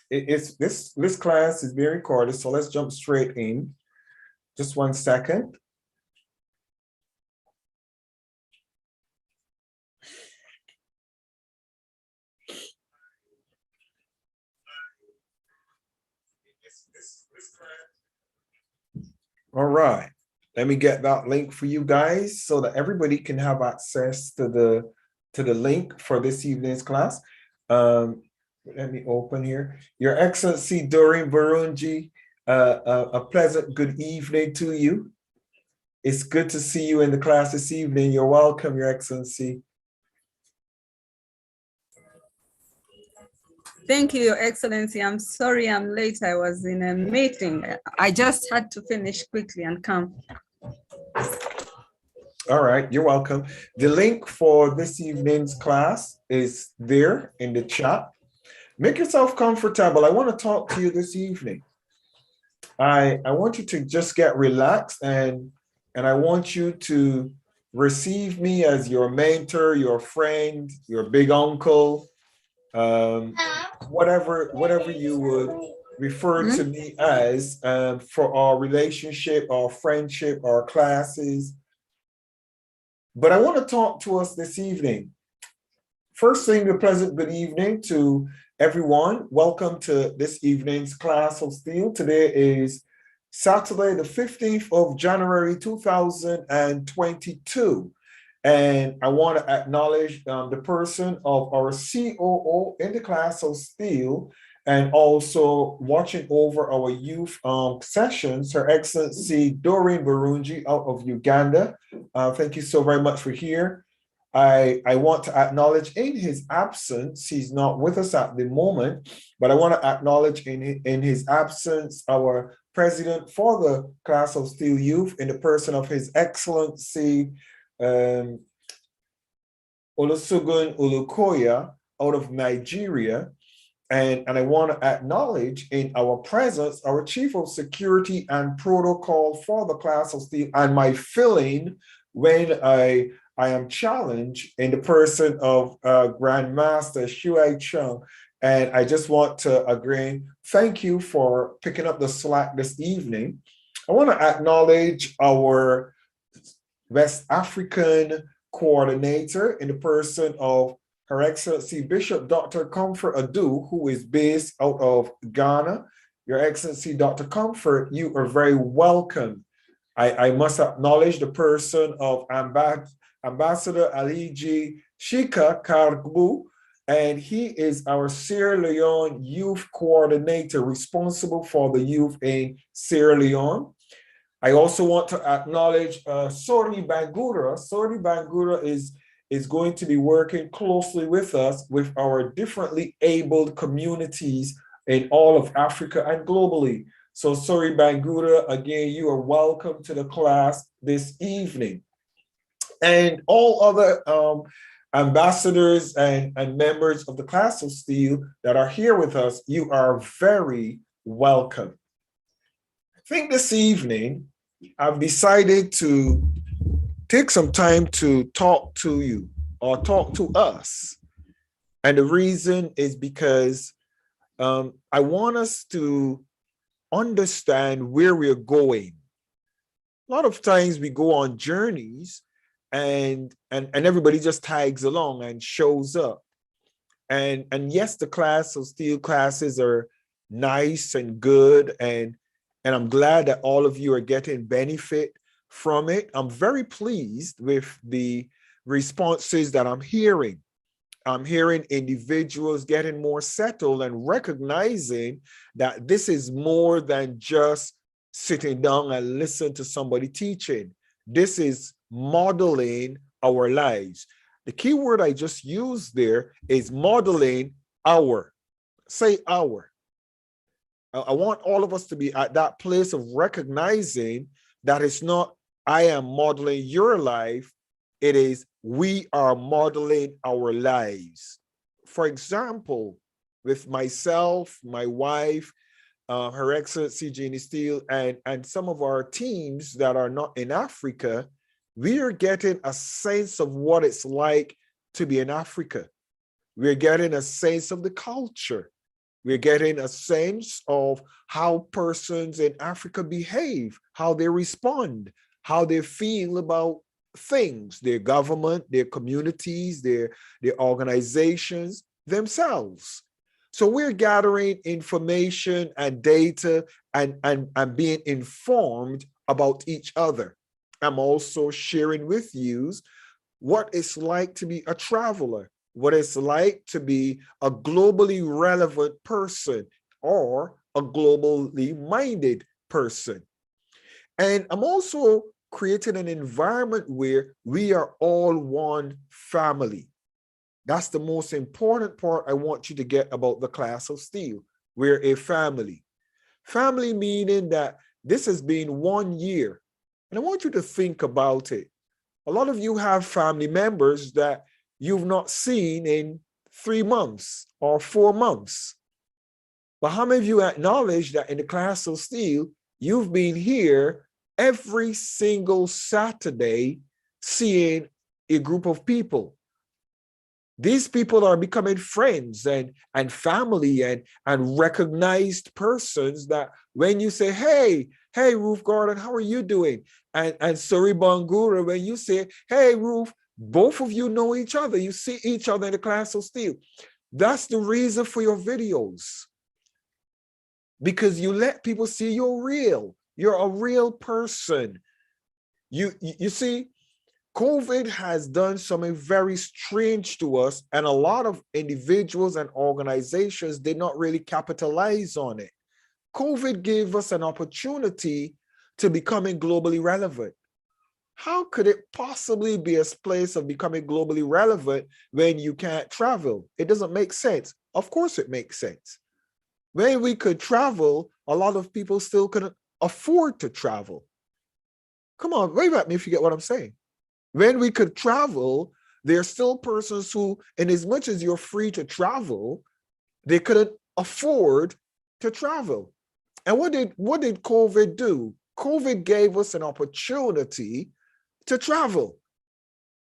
This class is being recorded, so let's jump straight in. Just 1 second. All right, let me get that link for you guys so that everybody can have access to the link for this evening's class. Let me open here. Your Excellency Doreen Burunji, a pleasant good evening to you. It's good to see you in the class this evening. You're welcome, Your Excellency. Thank you, Your Excellency. I'm sorry I'm late. I was in a meeting. I just had to finish quickly and come. All right, you're welcome. The link for this evening's class is there in the chat. Make yourself comfortable. I want to talk to you this evening. I want you to just get relaxed and I want you to receive me as your mentor, your friend, your big uncle, whatever you would refer to me as for our relationship, our friendship, our classes. But I want to talk to us this evening. First thing, a pleasant good evening to everyone. Welcome to this evening's class of Steele. Today is Saturday, the 15th of January, 2022. And I want to acknowledge the person of our COO in the class of Steele and also watching over our youth sessions, Her Excellency Doreen Burunji out of Uganda. Thank you so very much for here. I want to acknowledge in his absence, he's not with us at the moment, but I want to acknowledge in his absence our president for the class of Steele Youth in the person of His Excellency Olusegun Olukoya out of Nigeria. And I want to acknowledge in our presence, our Chief of Security and Protocol for the class of Steele and my filling when I am challenged in the person of Grandmaster Shuai Chung. And I just want to again, thank you for picking up the slack this evening. I want to acknowledge our West African coordinator in the person of Her Excellency Bishop Dr. Comfort Adu, who is based out of Ghana. Your Excellency Dr. Comfort, you are very welcome. I must acknowledge the person of Ambassador Aliji Shika Kargbu, and he is our Sierra Leone youth coordinator responsible for the youth in Sierra Leone. I also want to acknowledge Sori Bangura. Sori Bangura is going to be working closely with us with our differently abled communities in all of Africa and globally. So Sori Bangura, again, you are welcome to the class this evening. And all other ambassadors and members of the class of Steele that are here with us, you are very welcome. I think this evening, I've decided to take some time to talk to you or talk to us. And the reason is because I want us to understand where we're going. A lot of times we go on journeys and everybody just tags along and shows up. And yes, the class of Steele classes are nice and good, and I'm glad that all of you are getting benefit from it. I'm very pleased with the responses that I'm hearing. I'm hearing individuals getting more settled and recognizing that this is more than just sitting down and listen to somebody teaching. This is modeling our lives. The key word I just used there is modeling our. Say our. I want all of us to be at that place of recognizing that it's not I am modeling your life, it is we are modeling our lives. For example, with myself, my wife, Her Excellency Jeannie Steele, and some of our teams that are not in Africa, we are getting a sense of what it's like to be in Africa. We're getting a sense of the culture. We're getting a sense of how persons in Africa behave, how they respond, how they feel about things, their government, their communities, their organizations, themselves. So we're gathering information and data and being informed about each other. I'm also sharing with you what it's like to be a traveler, what it's like to be a globally relevant person or a globally minded person. And I'm also creating an environment where we are all one family. That's the most important part I want you to get about the class of Steele. We're a family. Family meaning that this has been 1 year. And I want you to think about it. A lot of you have family members that you've not seen in 3 months or 4 months. But how many of you acknowledge that in the class of Steele, you've been here every single Saturday seeing a group of people? These people are becoming friends and family and recognized persons that when you say, hey, Ruth Gordon, how are you doing? And Suri Bangura, when you say, hey, Ruth, both of you know each other. You see each other in the class of Steele. That's the reason for your videos. Because you let people see you're real. You're a real person. You see, COVID has done something very strange to us, and a lot of individuals and organizations did not really capitalize on it. COVID gave us an opportunity to becoming globally relevant. How could it possibly be a place of becoming globally relevant when you can't travel? It doesn't make sense. Of course it makes sense. When we could travel, a lot of people still couldn't afford to travel. Come on, wave at me if you get what I'm saying. When we could travel, there are still persons who, in as much as you're free to travel, they couldn't afford to travel. And what did COVID do? COVID gave us an opportunity to travel.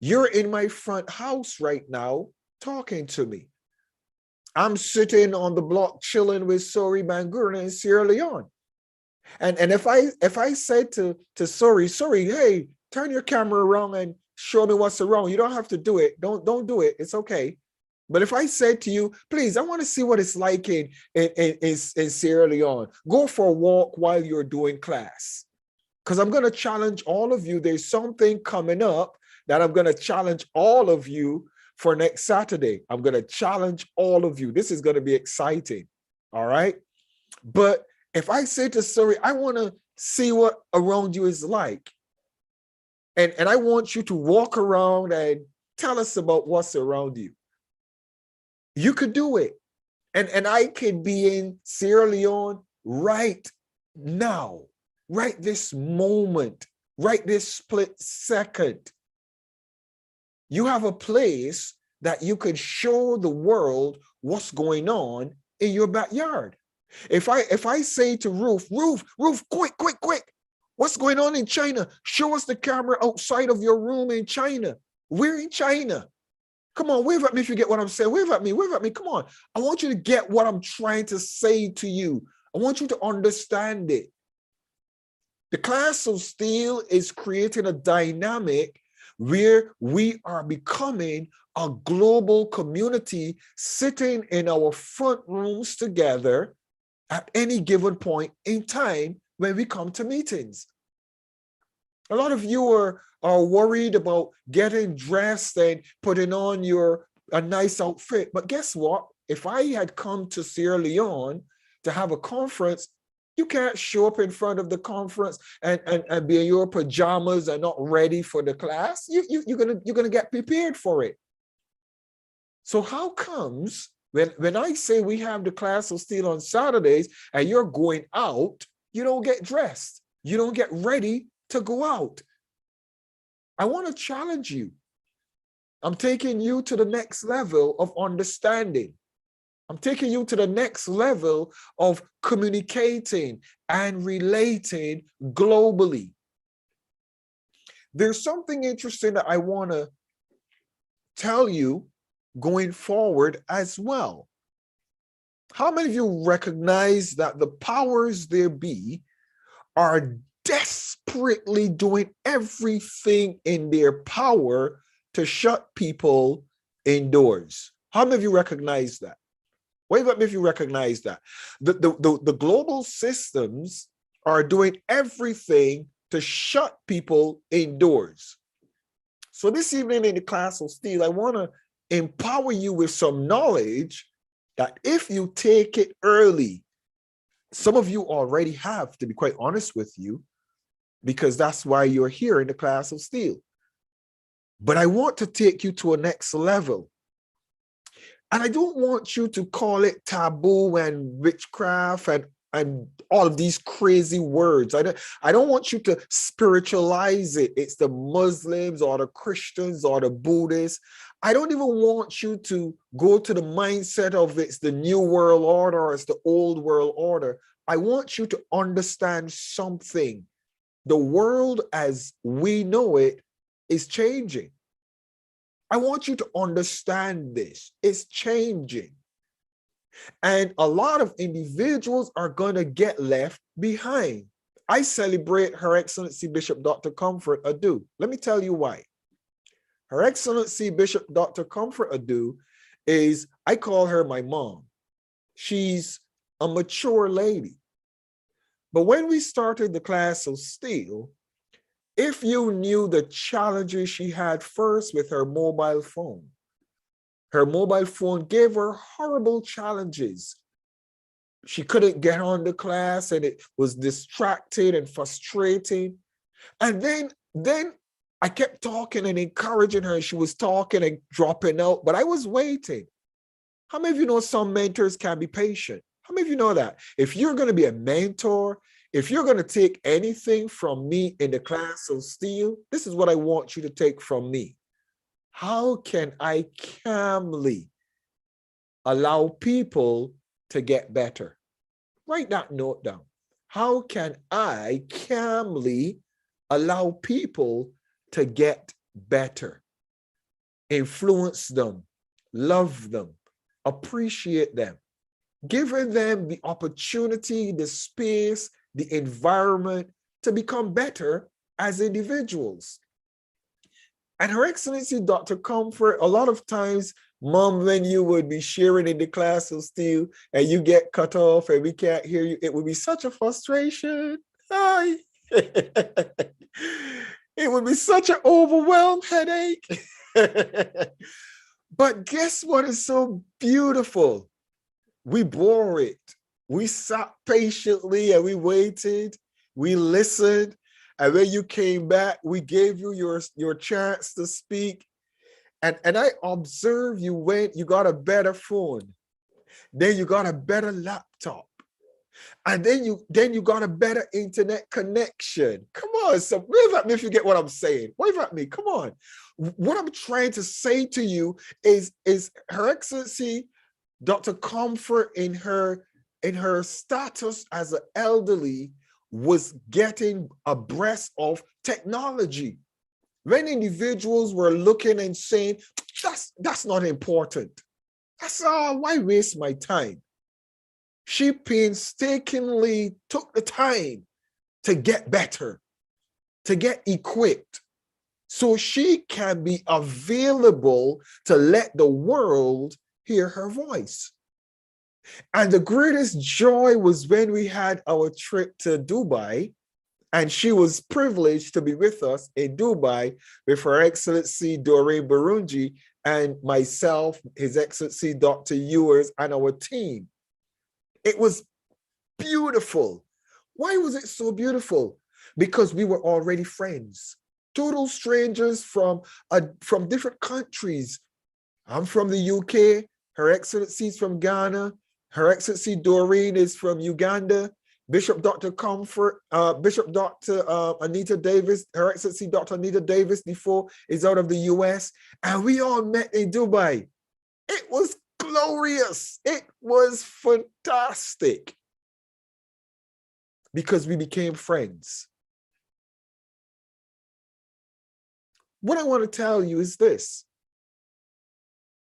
You're in my front house right now talking to me. I'm sitting on the block chilling with Sori Bangura in Sierra Leone. And if I said to Sori, hey, turn your camera around and show me what's around. You don't have to do it. Don't do it. It's okay. But if I said to you, please, I want to see what it's like in Sierra Leone. Go for a walk while you're doing class. Because I'm going to challenge all of you. There's something coming up that I'm going to challenge all of you for next Saturday. I'm going to challenge all of you. This is going to be exciting. All right. But if I say to Suri, I want to see what around you is like. And I want you to walk around and tell us about what's around you. You could do it. And I could be in Sierra Leone right now, right this moment, right this split second. You have a place that you could show the world what's going on in your backyard. If I say to Ruth, quick, what's going on in China? Show us the camera outside of your room in China. We're in China. Come on, wave at me if you get what I'm saying. Wave at me. Come on. I want you to get what I'm trying to say to you. I want you to understand it. The class of Steele is creating a dynamic where we are becoming a global community sitting in our front rooms together at any given point in time when we come to meetings. A lot of you are worried about getting dressed and putting on a nice outfit. But guess what? If I had come to Sierra Leone to have a conference, you can't show up in front of the conference and be in your pajamas and not ready for the class. You're gonna get prepared for it. So how comes when I say we have the class of Steele on Saturdays and you're going out, you don't get dressed, you don't get ready to go out? I want to challenge you. I'm taking you to the next level of understanding. I'm taking you to the next level of communicating and relating globally. There's something interesting that I want to tell you going forward as well. How many of you recognize that the powers there be are desperately doing everything in their power to shut people indoors? How many of you recognize that? Wave at me if you recognize that. The global systems are doing everything to shut people indoors. So this evening in the class of Steele, I want to empower you with some knowledge that if you take it early, some of you already have, to be quite honest with you, because that's why you're here in the class of Steele. But I want to take you to a next level. And I don't want you to call it taboo and witchcraft and all of these crazy words. I don't want you to spiritualize it. It's the Muslims or the Christians or the Buddhists. I don't even want you to go to the mindset of it's the new world order or it's the old world order. I want you to understand something. The world as we know it is changing. I want you to understand this. It's changing. And a lot of individuals are going to get left behind. I celebrate Her Excellency Bishop Dr. Comfort Adu. Let me tell you why. Her Excellency Bishop Dr. Comfort Adu is, I call her my mom. She's a mature lady. But when we started the class of Steele, if you knew the challenges she had first with her mobile phone gave her horrible challenges. She couldn't get on the class and it was distracting and frustrating. And then I kept talking and encouraging her. She was talking and dropping out, but I was waiting. How many of you know some mentors can be patient? How many of you know that? If you're going to be a mentor, if you're going to take anything from me in the class of Steele, this is what I want you to take from me. How can I calmly allow people to get better? Write that note down. How can I calmly allow people to get better? Influence them, love them, appreciate them, giving them the opportunity, the space, the environment to become better as individuals. And Her Excellency Dr. Comfort, a lot of times, Mom, when you would be sharing in the class of Steele and you get cut off and we can't hear you, it would be such a frustration. It would be such an overwhelmed headache. But guess what is so beautiful? We bore it. We sat patiently and we waited. We listened. And when you came back, we gave you your chance to speak. And I observed you got a better phone. Then you got a better laptop. And then you got a better internet connection. Come on, so wave at me if you get what I'm saying. Wave at me, come on. What I'm trying to say to you is Her Excellency Dr. Comfort in her status as an elderly was getting abreast of technology. When individuals were looking and saying, that's not important. That's why waste my time? She painstakingly took the time to get better, to get equipped, so she can be available to let the world hear her voice. And the greatest joy was when we had our trip to Dubai, and she was privileged to be with us in Dubai with Her Excellency Doreen Burunji and myself, His Excellency Dr. Ewers, and our team. It was beautiful. Why was it so beautiful? Because we were already friends, total strangers from different countries. I'm from the UK, Her Excellency's from Ghana, Her Excellency Doreen is from Uganda, Bishop Dr. Comfort, Bishop Dr. Anita Davis, Her Excellency Dr. Anita Davis before is out of the US, and we all met in Dubai. It was glorious. It was fantastic because we became friends. What I want to tell you is this.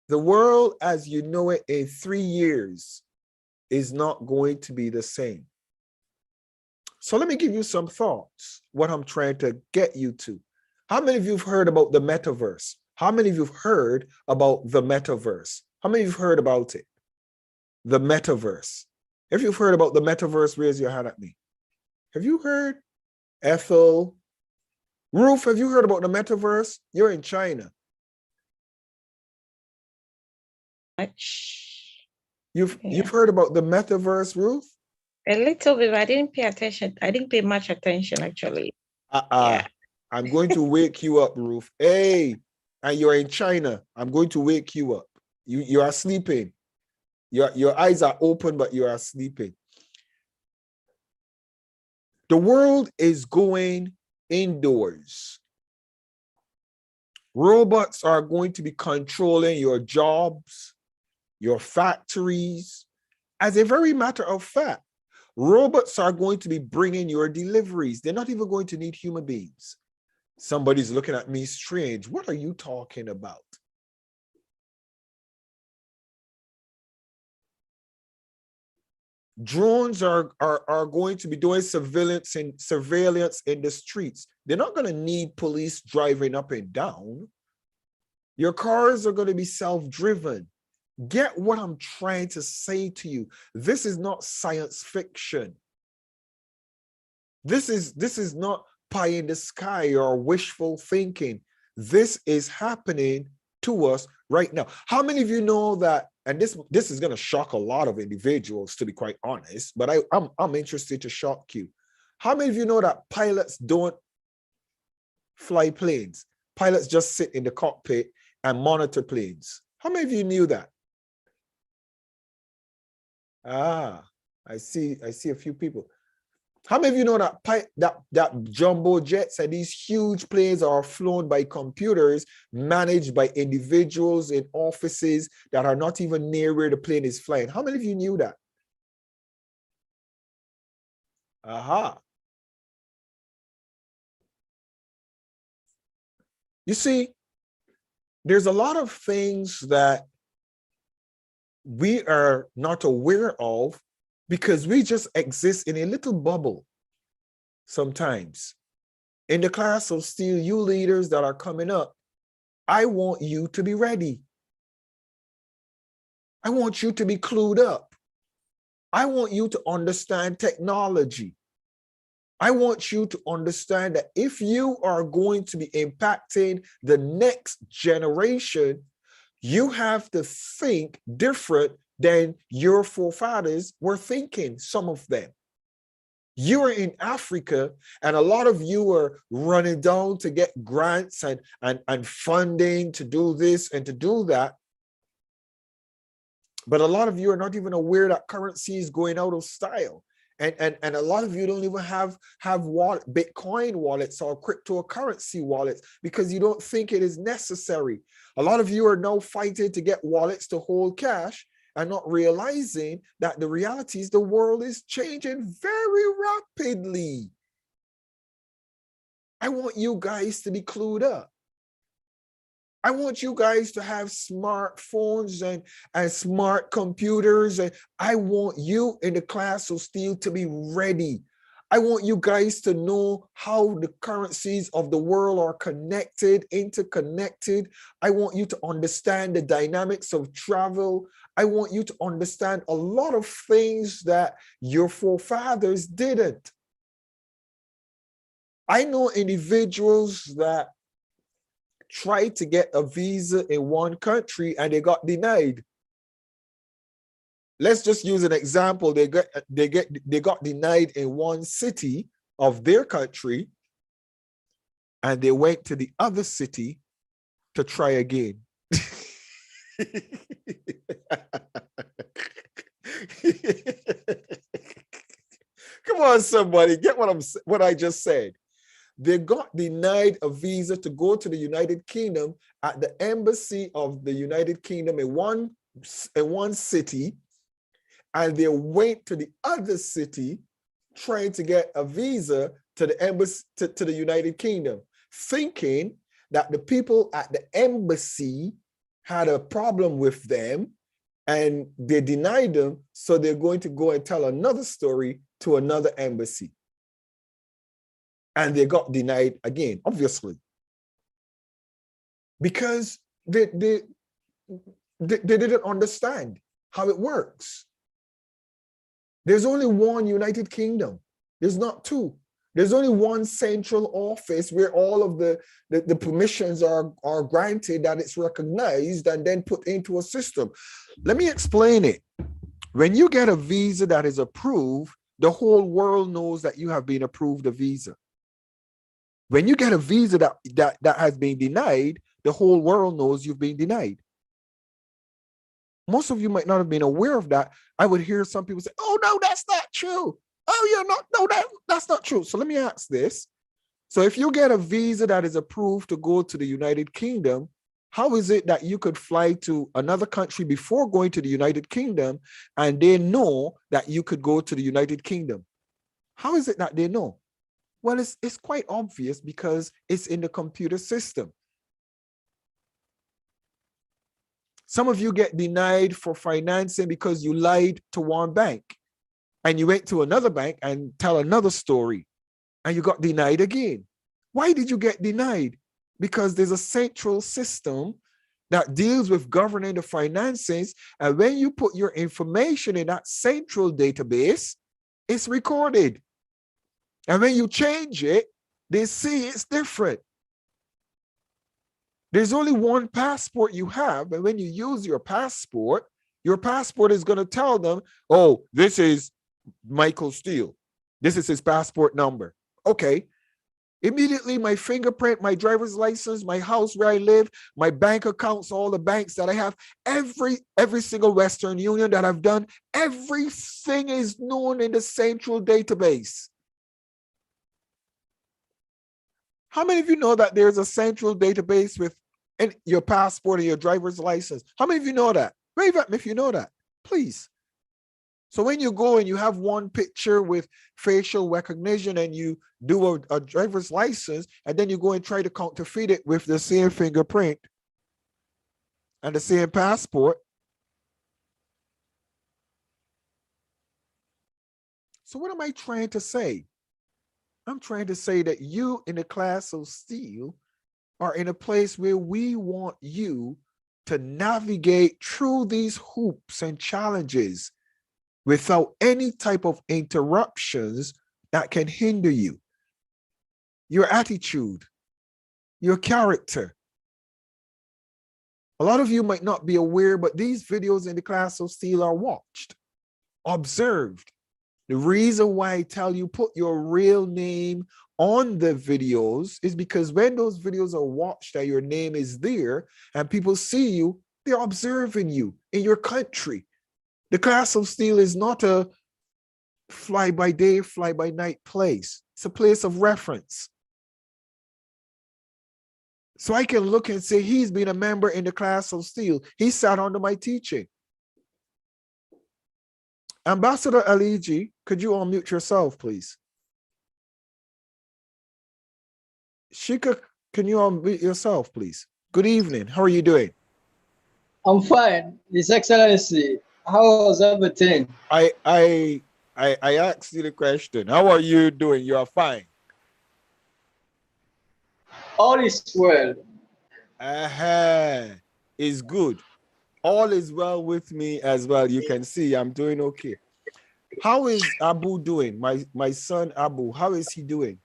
The world as you know it in 3 years is not going to be the same. So let me give you some thoughts, what I'm trying to get you to. How many of you have heard about the metaverse? How many of you have heard about the metaverse? How many of you have heard about it? The metaverse. If you've heard about the metaverse, raise your hand at me. Have you heard? Ethel? Ruth, have you heard about the metaverse? You're in China. Much. You've heard about the metaverse, Ruth? A little bit, but I didn't pay attention. I didn't pay much attention, actually. Yeah. I'm going to wake you up, Ruth. Hey, and you're in China. I'm going to wake you up. You are sleeping. Your eyes are open, but you are sleeping. The world is going indoors. Robots are going to be controlling your jobs, your factories. As a very matter of fact, robots are going to be bringing your deliveries. They're not even going to need human beings. Somebody's looking at me strange. What are you talking about? Drones are going to be doing surveillance in the streets. They're not going to need police driving up and down. Your cars are going to be self-driven. Get what I'm trying to say to you. This is not science fiction. This is not pie in the sky or wishful thinking. This is happening to us right now. How many of you know that, and this is going to shock a lot of individuals, to be quite honest, but I'm interested to shock you. How many of you know that pilots don't fly planes? Pilots just sit in the cockpit and monitor planes. How many of you knew that? I see a few people. How many of you know that jumbo jets and these huge planes are flown by computers managed by individuals in offices that are not even near where the plane is flying? How many of you knew that? You see, there's a lot of things that we are not aware of because we just exist in a little bubble sometimes. In the class of Steele, you leaders that are coming up, I want you to be ready. I want you to be clued up. I want you to understand technology. I want you to understand that if you are going to be impacting the next generation, you have to think different than your forefathers were thinking, some of them. You are in Africa, and a lot of you are running down to get grants and funding to do this and to do that. But a lot of you are not even aware that currency is going out of style. And a lot of you don't even have Bitcoin wallets or cryptocurrency wallets because you don't think it is necessary. A lot of you are now fighting to get wallets to hold cash and not realizing that the reality is the world is changing very rapidly. I want you guys to be clued up. I want you guys to have smartphones and smart computers. And I want you in the class of Steele to be ready. I want you guys to know how the currencies of the world are connected, interconnected. I want you to understand the dynamics of travel. I want you to understand a lot of things that your forefathers didn't. I know individuals that tried to get a visa in one country and they got denied. Let's just use an example. They got denied in one city of their country and they went to the other city to try again. Come on, somebody, get what I just said. They got denied a visa to go to the United Kingdom at the embassy of the United Kingdom in one city, and they went to the other city trying to get a visa to the embassy to the United Kingdom, thinking that the people at the embassy had a problem with them and they denied them, so they're going to go and tell another story to another embassy. And they got denied again, obviously. Because they didn't understand how it works. There's only one United Kingdom. There's not two. There's only one central office where all of the permissions are granted, that it's recognized and then put into a system. Let me explain it. When you get a visa that is approved, the whole world knows that you have been approved a visa. When you get a visa that has been denied, the whole world knows you've been denied. Most of you might not have been aware of that. I would hear some people say, oh, no, that's not true. Oh, you're not, no, that's not true. So let me ask this. So if you get a visa that is approved to go to the United Kingdom, how is it that you could fly to another country before going to the United Kingdom and they know that you could go to the United Kingdom? How is it that they know? Well, it's quite obvious because it's in the computer system. Some of you get denied for financing because you lied to one bank and you went to another bank and tell another story and you got denied again. Why did you get denied? Because there's a central system that deals with governing the finances. And when you put your information in that central database, it's recorded. And when you change it, they see it's different. There's only one passport you have. And when you use your passport is going to tell them, oh, this is Michael Steele. This is his passport number. Okay. Immediately, my fingerprint, my driver's license, my house where I live, my bank accounts, all the banks that I have, every single Western Union that I've done, everything is known in the central database. How many of you know that there's a central database with your passport and your driver's license? How many of you know that? Wave at me if you know that, please. So when you go and you have one picture with facial recognition and you do a driver's license, and then you go and try to counterfeit it with the same fingerprint and the same passport. So what am I trying to say? I'm trying to say that you in the class of Steele are in a place where we want you to navigate through these hoops and challenges without any type of interruptions that can hinder you. Your attitude, your character. A lot of you might not be aware, but these videos in the class of Steele are watched, observed. The reason why I tell you put your real name on the videos is because when those videos are watched and your name is there and people see you, they're observing you in your country. The class of Steele is not a fly by day, fly by night place. It's a place of reference. So I can look and say, he's been a member in the class of Steele. He sat under my teaching. Ambassador Aligi, could you unmute yourself, please? Shika, can you unmute yourself, please? Good evening. How are you doing? I'm fine, His Excellency. How was everything? I asked you the question. How are you doing? You are fine. All is well. It's good. All is well with me as well. You can see I'm doing okay. How is Abu doing? My son Abu, how is he doing?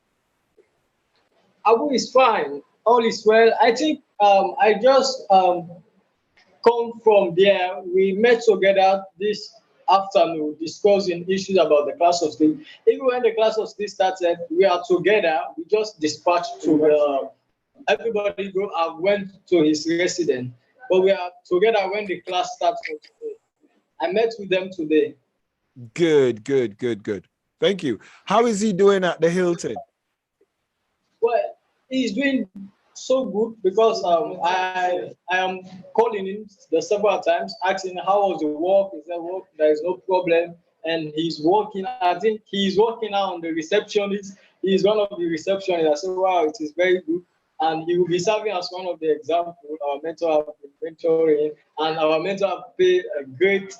Abu is fine. All is well. I think I just come from there. We met together this afternoon discussing issues about the class of Steele. Even when the class of Steele started, we are together. We just dispatched to everybody go and went to his residence. But we are together when the class starts. I met with them today. Good. Thank you. How is he doing at the Hilton? Well, he's doing so good because I am calling him the several times, asking how was the work. Is there work? There is no problem, and he's working. I think he's working now on the receptionist. He's one of the receptionists. I said, wow, it is very good. and he will be serving as one of the examples. Our mentor have been mentoring, and our mentor have paid a great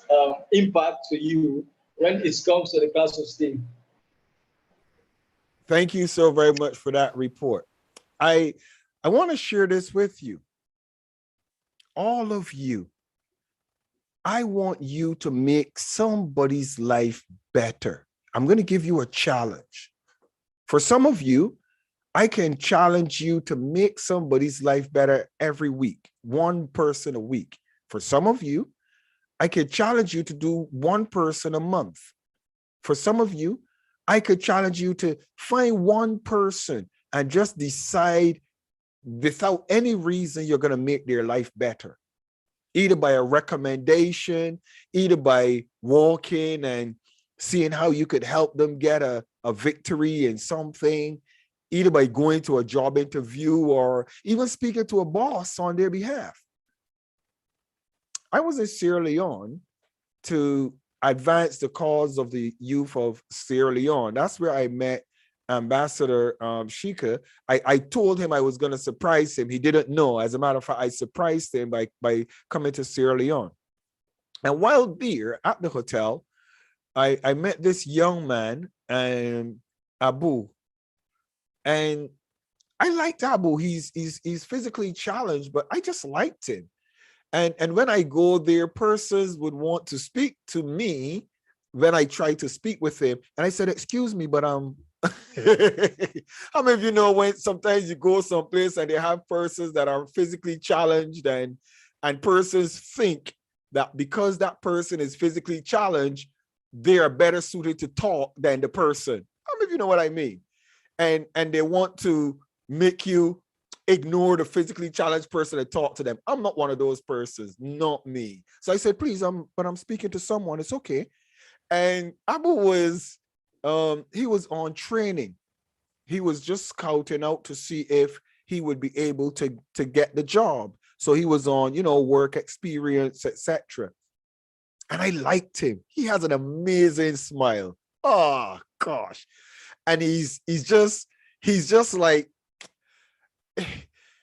impact to you when it comes to the class of Steele. Thank you so very much for that report. I want to share this with you. All of you, I want you to make somebody's life better. I'm going to give you a challenge. For some of you, I can challenge you to make somebody's life better every week, one person a week. For some of you, I could challenge you to do one person a month. For some of you, I could challenge you to find one person and just decide without any reason you're going to make their life better. Either by a recommendation, either by walking and seeing how you could help them get a victory in something, either by going to a job interview or even speaking to a boss on their behalf. I was in Sierra Leone to advance the cause of the youth of Sierra Leone. That's where I met Ambassador Shika. I told him I was going to surprise him. He didn't know. As a matter of fact, I surprised him by coming to Sierra Leone. And while there at the hotel, I met this young man, Abu. And I liked Abu. He's physically challenged, but I just liked him. And when I go there, persons would want to speak to me when I try to speak with him. And I said, excuse me, but how many of you know when sometimes you go someplace and they have persons that are physically challenged and persons think that because that person is physically challenged, they are better suited to talk than the person. How many of you know what I mean? And they want to make you ignore the physically challenged person and talk to them. I'm not one of those persons, not me. So I said, please, but I'm speaking to someone, it's okay. And Abu was, he was on training. He was just scouting out to see if he would be able to get the job. So he was on, work experience, etc. And I liked him. He has an amazing smile. Oh gosh. And he's just like,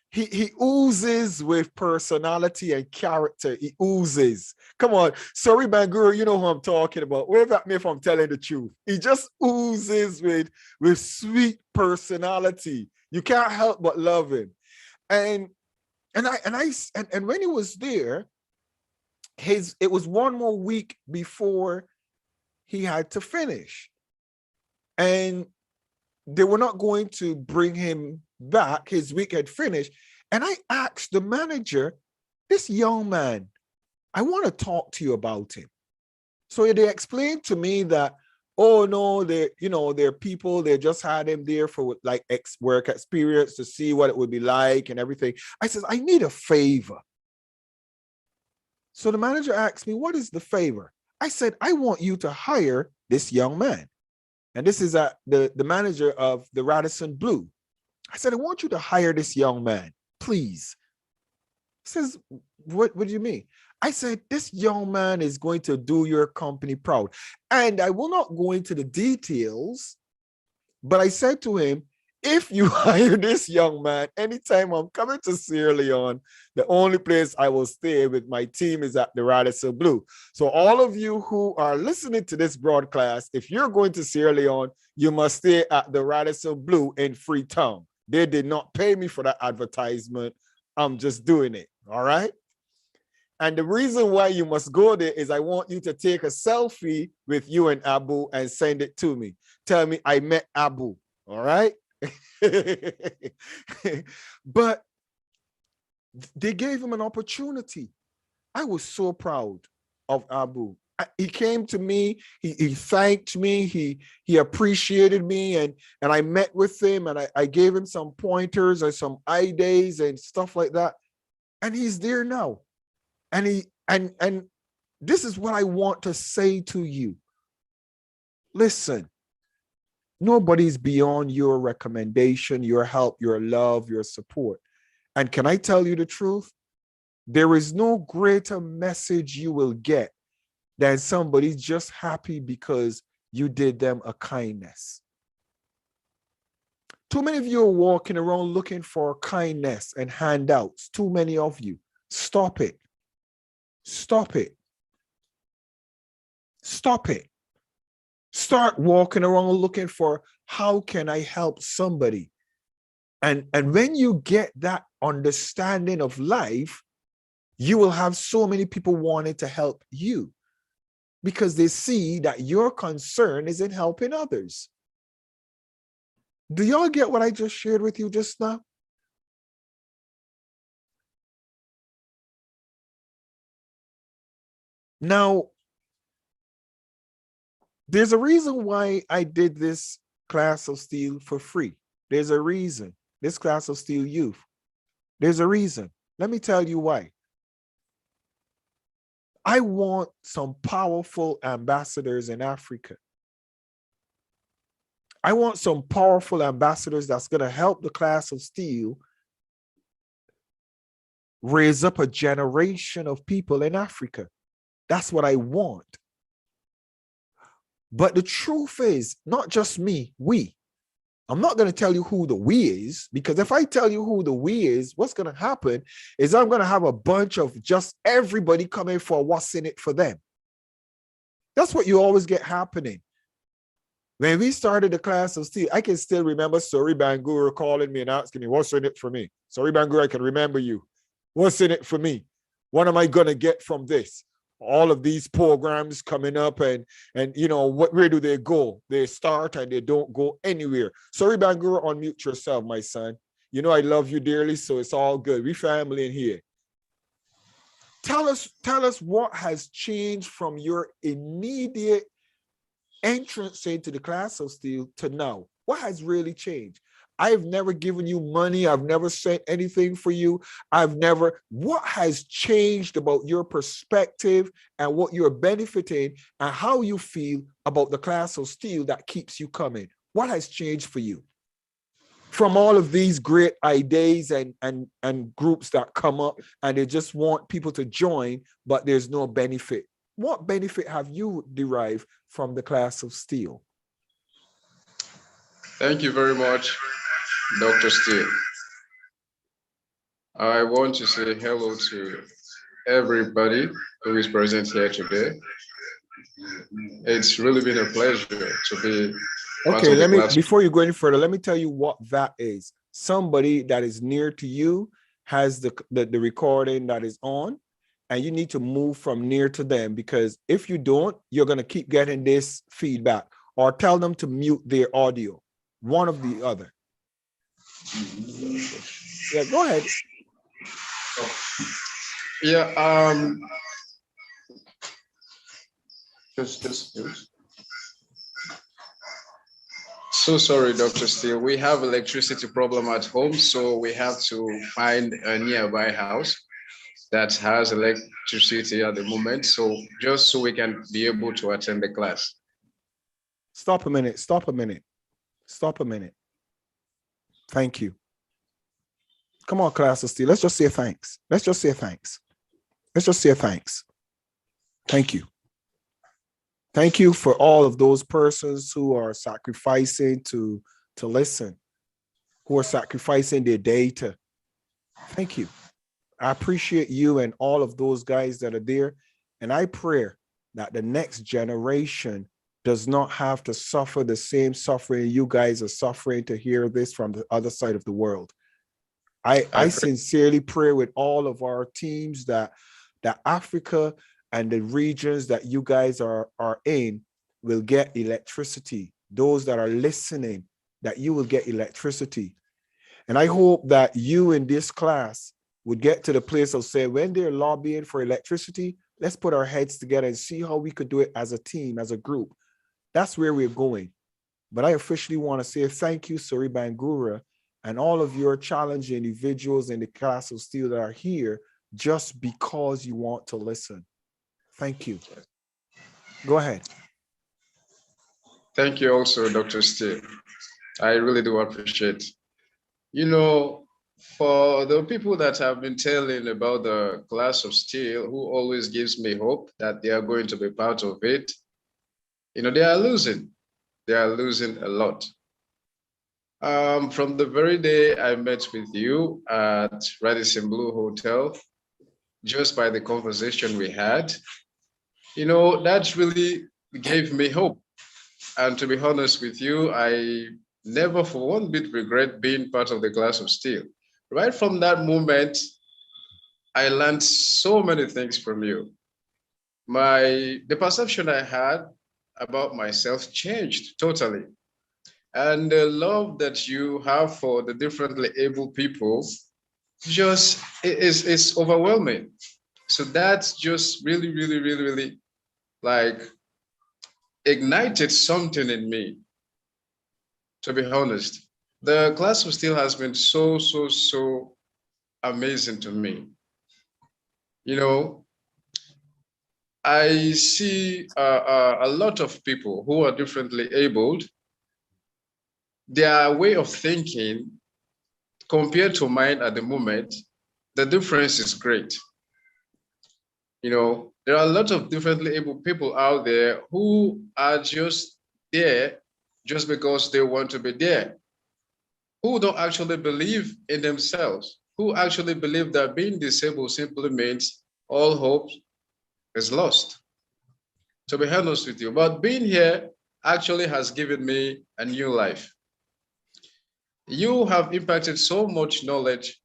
he oozes with personality and character. He oozes. Come on, sorry, Bangura, you know who I'm talking about. Wave at me if I'm telling the truth. He just oozes with sweet personality. You can't help but love him. And when he was there, it was one more week before he had to finish, and they were not going to bring him back. His week had finished. And I asked the manager, this young man, I want to talk to you about him. So they explained to me that, oh no, they're people, they just had him there for like work experience to see what it would be like and everything. I said, I need a favor. So the manager asked me, what is the favor? I said, I want you to hire this young man. And this is the manager of the Radisson Blu. I said, I want you to hire this young man, please. He says, what do you mean? I said, this young man is going to do your company proud. And I will not go into the details, but I said to him, if you hire this young man, anytime I'm coming to Sierra Leone, the only place I will stay with my team is at the Radisson Blu. So all of you who are listening to this broadcast, if you're going to Sierra Leone, you must stay at the Radisson Blu in Freetown. They did not pay me for that advertisement. I'm just doing it, all right? And the reason why you must go there is I want you to take a selfie with you and Abu and send it to me. Tell me I met Abu, all right? But they gave him an opportunity. I was so proud of Abu. He came to me, he thanked me, he appreciated me, and I met with him and I gave him some pointers and some ideas and stuff like that. And he's there now. And and this is what I want to say to you. Listen, nobody's beyond your recommendation, your help, your love, your support. And can I tell you the truth? There is no greater message you will get than somebody just happy because you did them a kindness. Too many of you are walking around looking for kindness and handouts. Too many of you. Stop it. Stop it. Stop it. Start walking around looking for how can I help somebody? And when you get that understanding of life, you will have so many people wanting to help you because they see that your concern is in helping others. Do y'all get what I just shared with you just now? Now, there's a reason why I did this class of Steele for free. There's a reason. This class of Steele youth. There's a reason. Let me tell you why. I want some powerful ambassadors in Africa. I want some powerful ambassadors that's going to help the class of Steele raise up a generation of people in Africa. That's what I want. But the truth is, not just me, we. I'm not going to tell you who the we is, because if I tell you who the we is, what's going to happen is I'm going to have a bunch of just everybody coming for what's in it for them. That's what you always get happening. When we started the class of Steele, I can still remember Sori Bangura calling me and asking me, what's in it for me? Sori Bangura, I can remember you. What's in it for me? What am I going to get from this? All of these programs coming up and you know, where do they go? They start and they don't go anywhere. Sori Bangura, unmute yourself, my son. You know I love you dearly, so it's all good. We family in here. Tell us what has changed from your immediate entrance into the class of Steele to now. What has really changed? I've never given you money. I've never sent anything for you. What has changed about your perspective and what you're benefiting and how you feel about the class of Steele that keeps you coming? What has changed for you? From all of these great ideas and groups that come up and they just want people to join, but there's no benefit. What benefit have you derived from the class of Steele? Thank you very much, Dr. Steele. I want to say hello to everybody who is present here today. It's really been a pleasure to be okay, let me, before you go any further, let me tell you what that is. Somebody that is near to you has the recording that is on, and you need to move from near to them, because if you don't, you're going to keep getting this feedback, or tell them to mute their audio, one of the other. Yeah, go ahead. Yeah, just. So sorry, Dr. Steele. We have electricity problem at home, so we have to find a nearby house that has electricity at the moment. So just so we can be able to attend the class. Stop a minute. Stop a minute. Stop a minute. Thank you. Come on, class of Steele. Let's just say thanks. Let's just say thanks. Let's just say thanks. Thank you. Thank you for all of those persons who are sacrificing to listen, who are sacrificing their data. Thank you. I appreciate you and all of those guys that are there. And I pray that the next generation does not have to suffer the same suffering you guys are suffering to hear this from the other side of the world. I sincerely pray with all of our teams that Africa and the regions that you guys are in will get electricity. Those that are listening, that you will get electricity. And I hope that you in this class would get to the place of saying, when they're lobbying for electricity, let's put our heads together and see how we could do it as a team, as a group. That's where we're going. But I officially want to say thank you, Sori Bangura, and all of your challenged individuals in the class of Steele that are here just because you want to listen. Thank you. Go ahead. Thank you also, Dr. Steele. I really do appreciate. You know, for the people that have been telling about the class of Steele, who always gives me hope that they are going to be part of it, you know, they are losing. They are losing a lot. From the very day I met with you at Radisson Blue Hotel, just by the conversation we had, that really gave me hope. And to be honest with you, I never for one bit regret being part of the class of Steele. Right from that moment, I learned so many things from you. The perception I had about myself changed totally. And the love that you have for the differently able people just is overwhelming. So that's just really, really, really, really like ignited something in me, to be honest. The class of Steel has been so, so, so amazing to me. I see a lot of people who are differently abled. Their way of thinking compared to mine at the moment, the difference is great. There are a lot of differently able people out there who are just there just because they want to be there, who don't actually believe in themselves, who actually believe that being disabled simply means all hope is lost, to be honest with you. But being here actually has given me a new life. You have impacted so much knowledge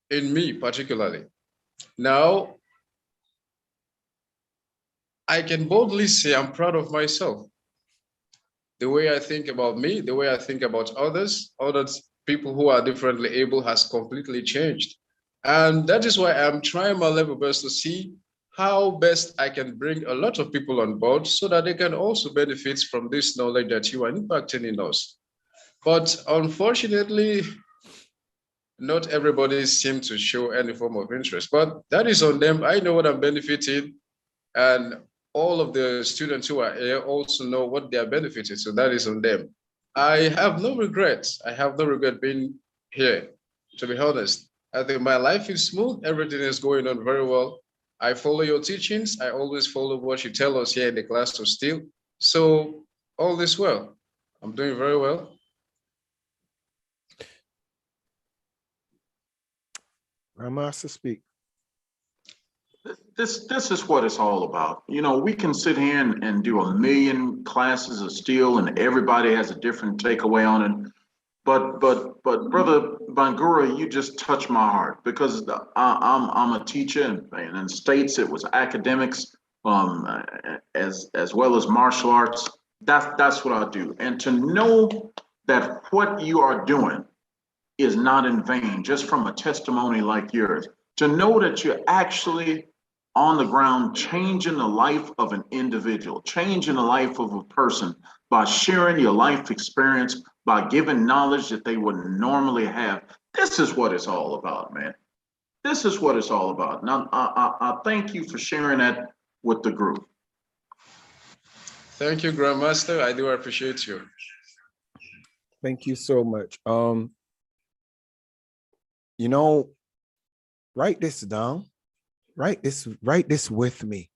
in me, particularly. Now, I can boldly say I'm proud of myself. The way I think about me, the way I think about others, other people who are differently able has completely changed. And that is why I'm trying my level best to see how best I can bring a lot of people on board so that they can also benefit from this knowledge that you are impacting in us. But unfortunately, not everybody seems to show any form of interest, but that is on them. I know what I'm benefiting, and all of the students who are here also know what they are benefiting, so that is on them. I have no regrets. I have no regret being here, to be honest. I think my life is smooth. Everything is going on very well. I follow your teachings. I always follow what you tell us here in the class of Steele. So all is well. I'm doing very well. Grandmaster, speak. This is what it's all about. We can sit here and do a million classes of Steel, and everybody has a different takeaway on it. But brother Bangura, you just touched my heart because I'm a teacher, and in states it was academics, as well as martial arts. That's what I do, and to know that what you are doing is not in vain, just from a testimony like yours, to know that you're actually on the ground changing the life of an individual, changing the life of a person by sharing your life experience, by giving knowledge that they wouldn't normally have. This is what it's all about, man. This is what it's all about. Now, I thank you for sharing that with the group. Thank you, Grandmaster. I do appreciate you. Thank you so much. Write this down. Write this with me.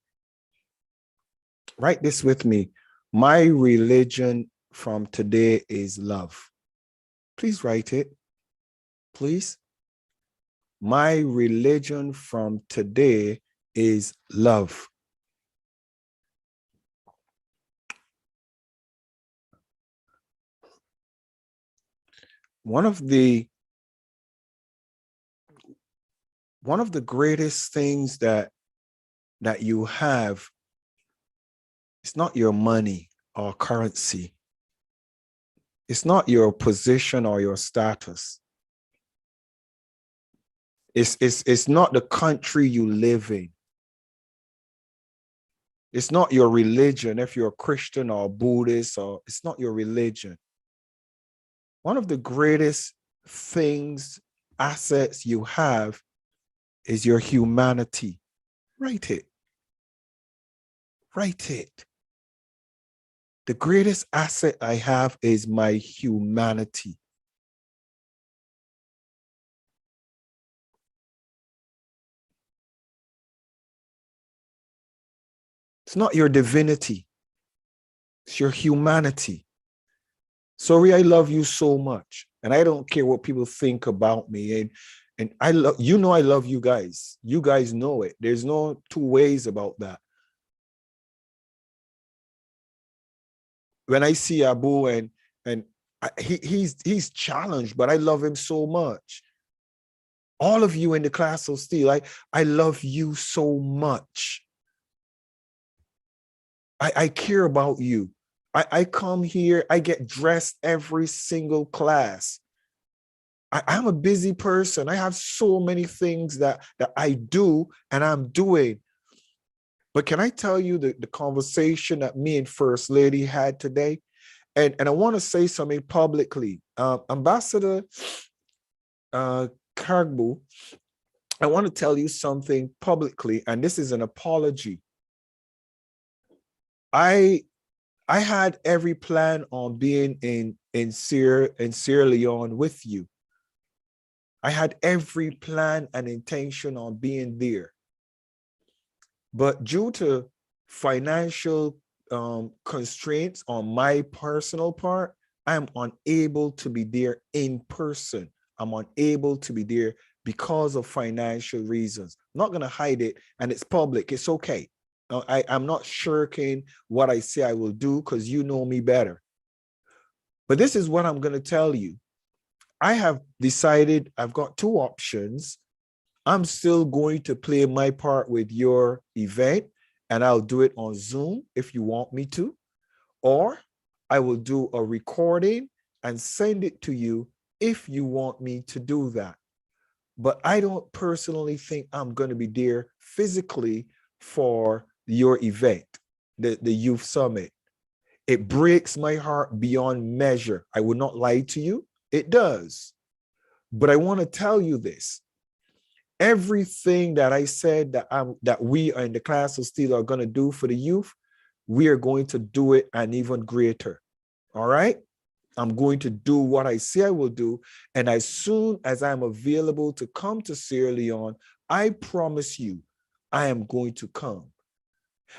Write this with me. My religion from today is love. Please write it. Please. My religion from today is love. One of the greatest things that you have, it's not your money or currency. It's not your position or your status. It's not the country you live in. It's not your religion, if you're a Christian or a Buddhist, or it's not your religion. One of the greatest things, assets you have is your humanity. Write it. Write it. The greatest asset I have is my humanity. It's not your divinity. It's your humanity. Sorry, I love you so much. And I don't care what people think about me. And I love, you know, I love you guys. You guys know it. There's no two ways about that. When I see Abu and he's challenged, but I love him so much. All of you in the class of Steele, I love you so much. I care about you. I come here, I get dressed every single class. I'm a busy person. I have so many things that I do and I'm doing. But can I tell you the conversation that me and First Lady had today? And I want to say something publicly. Ambassador Kargbu, I want to tell you something publicly, and this is an apology. I had every plan on being in Sierra Leone with you. I had every plan and intention on being there. But due to financial constraints on my personal part, I'm unable to be there in person. I'm unable to be there because of financial reasons. I'm not going to hide it, and it's public. It's okay. I'm not shirking what I say I will do because you know me better. But this is what I'm going to tell you. I have decided I've got two options. I'm still going to play my part with your event, and I'll do it on Zoom if you want me to, or I will do a recording and send it to you if you want me to do that. But I don't personally think I'm going to be there physically for your event, the Youth Summit. It breaks my heart beyond measure. I would not lie to you. It does. But I want to tell you this. Everything that I said that we are in the class of Steele are going to do for the youth, we are going to do it and even greater. All right? I'm going to do what I say I will do. And as soon as I'm available to come to Sierra Leone, I promise you, I am going to come.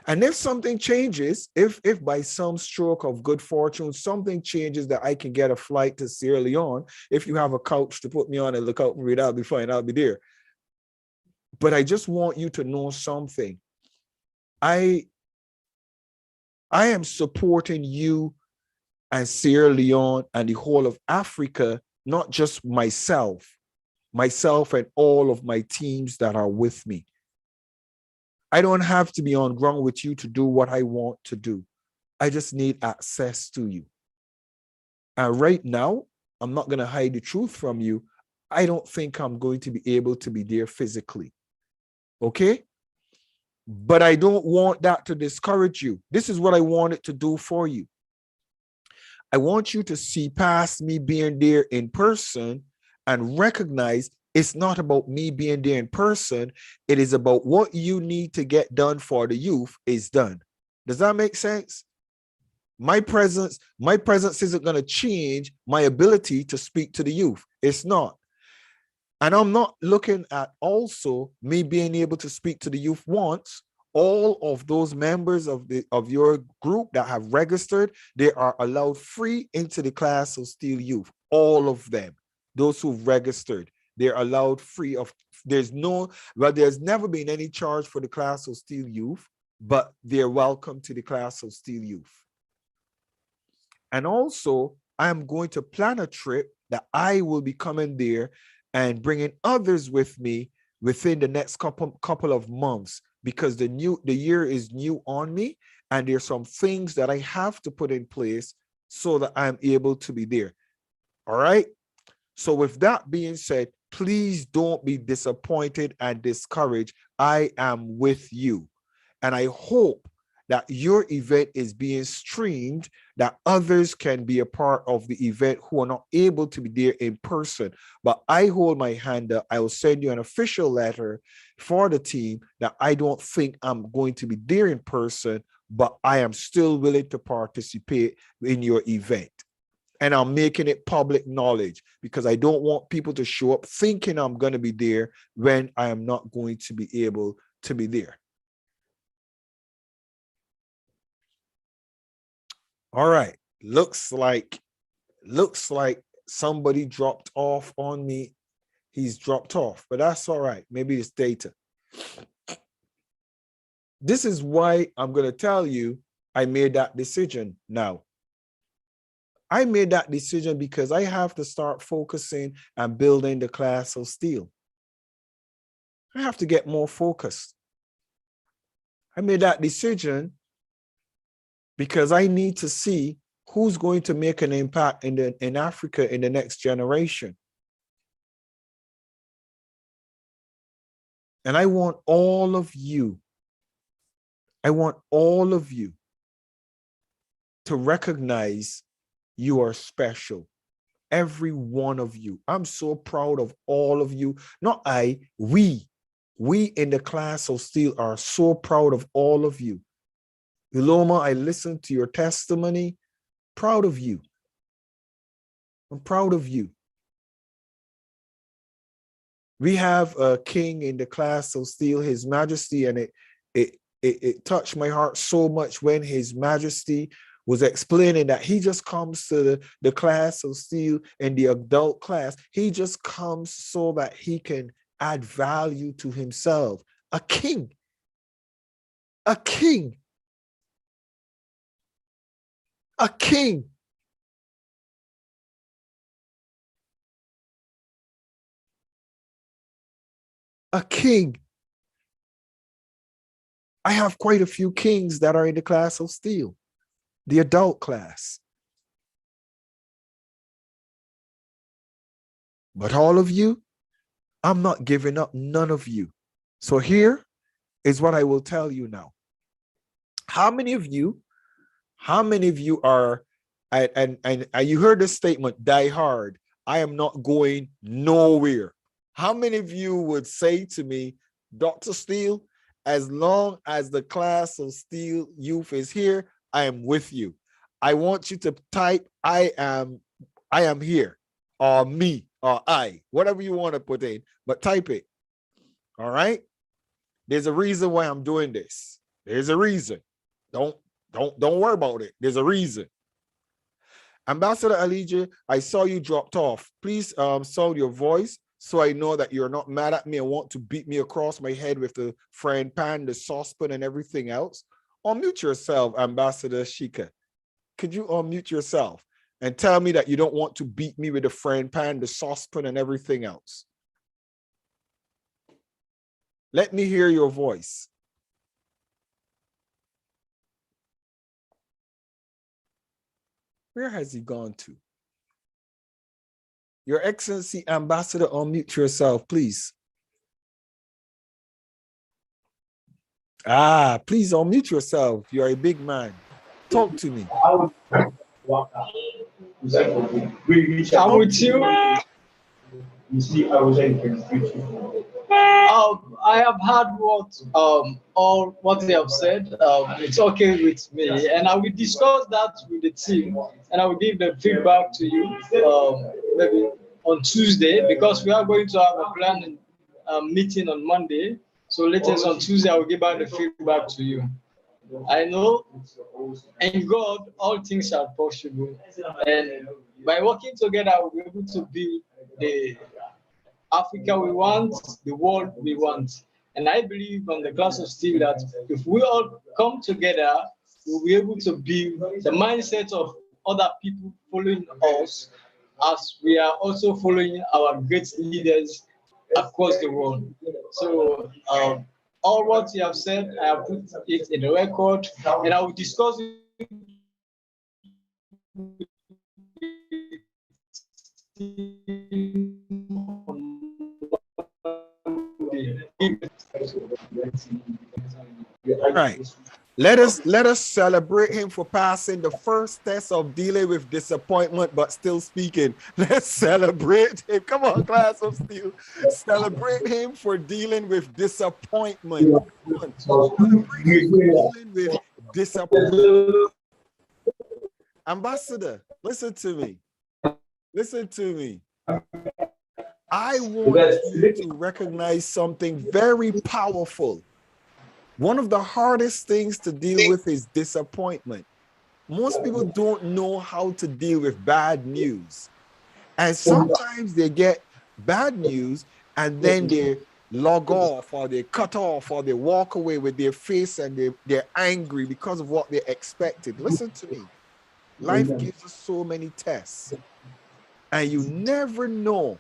And if something changes, if by some stroke of good fortune, something changes that I can get a flight to Sierra Leone, if you have a couch to put me on and look out for it, I'll be fine. I'll be there. But I just want you to know something. I am supporting you and Sierra Leone and the whole of Africa, not just myself and all of my teams that are with me. I don't have to be on ground with you to do what I want to do. I just need access to you. And right now, I'm not going to hide the truth from you. I don't think I'm going to be able to be there physically. Okay? But I don't want that to discourage you. This is what I wanted to do for you. I want you to see past me being there in person and recognize it's not about me being there in person. It is about what you need to get done for the youth is done. Does that make sense? My presence isn't going to change my ability to speak to the youth. It's not. And I'm not looking at also me being able to speak to the youth once. All of those members of your group that have registered, they are allowed free into the class of Steele Youth. All of them, those who've registered, they're allowed free of, there's never been any charge for the class of Steele Youth, but they're welcome to the class of Steele Youth. And also, I'm going to plan a trip that I will be coming there and bringing others with me within the next couple of months, because the year is new on me, and there's some things that I have to put in place so that I'm able to be there. All right. So with that being said, please don't be disappointed and discouraged. I am with you. And I hope that your event is being streamed, that others can be a part of the event who are not able to be there in person. But I hold my hand up. I will send you an official letter for the team that I don't think I'm going to be there in person, but I am still willing to participate in your event. And I'm making it public knowledge because I don't want people to show up thinking I'm going to be there when I am not going to be able to be there. All right, looks like Looks like somebody dropped off on me. He's dropped off, but that's all right. Maybe it's data. This is why I'm going to tell you I made that decision now. I made that decision because I have to start focusing and building the class of Steele. I have to get more focused. I made that decision because I need to see who's going to make an impact in Africa in the next generation. And I want all of you, to recognize you are special. Every one of you. I'm so proud of all of you. Not I, we in the class of Steele are so proud of all of you. Iloma, I listened to your testimony. Proud of you. I'm proud of you. We have a king in the class of Steele, His Majesty, and it touched my heart so much when His Majesty was explaining that he just comes to the class of Steele and the adult class. He just comes so that he can add value to himself. A king. A king. A king. A king. I have quite a few kings that are in the class of Steele, the adult class. But all of you, I'm not giving up none of you. So here is what I will tell you now. How many of you are, and you heard the statement, die hard, I am not going nowhere. How many of you would say to me, Dr. Steele, as long as the class of Steele youth is here, I am with you. I want you to type, I am here, or me, or I, whatever you want to put in, but type it. All right? There's a reason why I'm doing this. There's a reason. Don't worry about it. There's a reason. Ambassador Elijah, I saw you dropped off. Please sound your voice so I know that you're not mad at me and want to beat me across my head with the frying pan, the saucepan, and everything else. Unmute yourself, Ambassador Shika. Could you unmute yourself and tell me that you don't want to beat me with the frying pan, the saucepan, and everything else? Let me hear your voice. Where has he gone to? Your Excellency, Ambassador, unmute yourself, please. Please unmute yourself. You're a big man. Talk to me. I'm with you. You see, I was I have heard all what they have said. It's okay with me, and I will discuss that with the team, and I will give the feedback to you maybe on Tuesday, because we are going to have a planning meeting on Monday. So latest on Tuesday, I will give out the feedback to you. I know in God all things are possible, and by working together, we'll be able to build the Africa we want, the world we want. And I believe on the class of Steele that if we all come together, we'll be able to build the mindset of other people following us, as we are also following our great leaders across the world. So all what you have said, I have put it in the record, and I will discuss it Right. Let us celebrate him for passing the first test of dealing with disappointment, but still speaking. Let's celebrate him. Come on, class of Steele. Celebrate him for dealing with disappointment. Dealing with disappointment. Ambassador, listen to me. Listen to me. I want you to recognize something very powerful. One of the hardest things to deal with is disappointment. Most people don't know how to deal with bad news. And sometimes they get bad news and then they log off or they cut off or they walk away with their face and they're angry because of what they expected. Listen to me. Life gives us so many tests, and you never know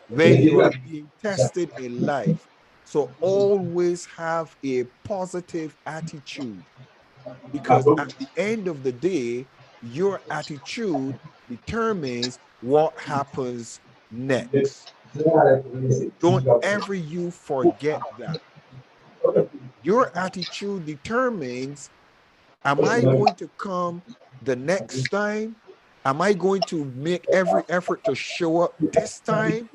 when you are being tested in life. So always have a positive attitude, because at the end of the day, your attitude determines what happens next. Don't ever you forget that. Your attitude determines, am I going to come the next time? Am I going to make every effort to show up this time?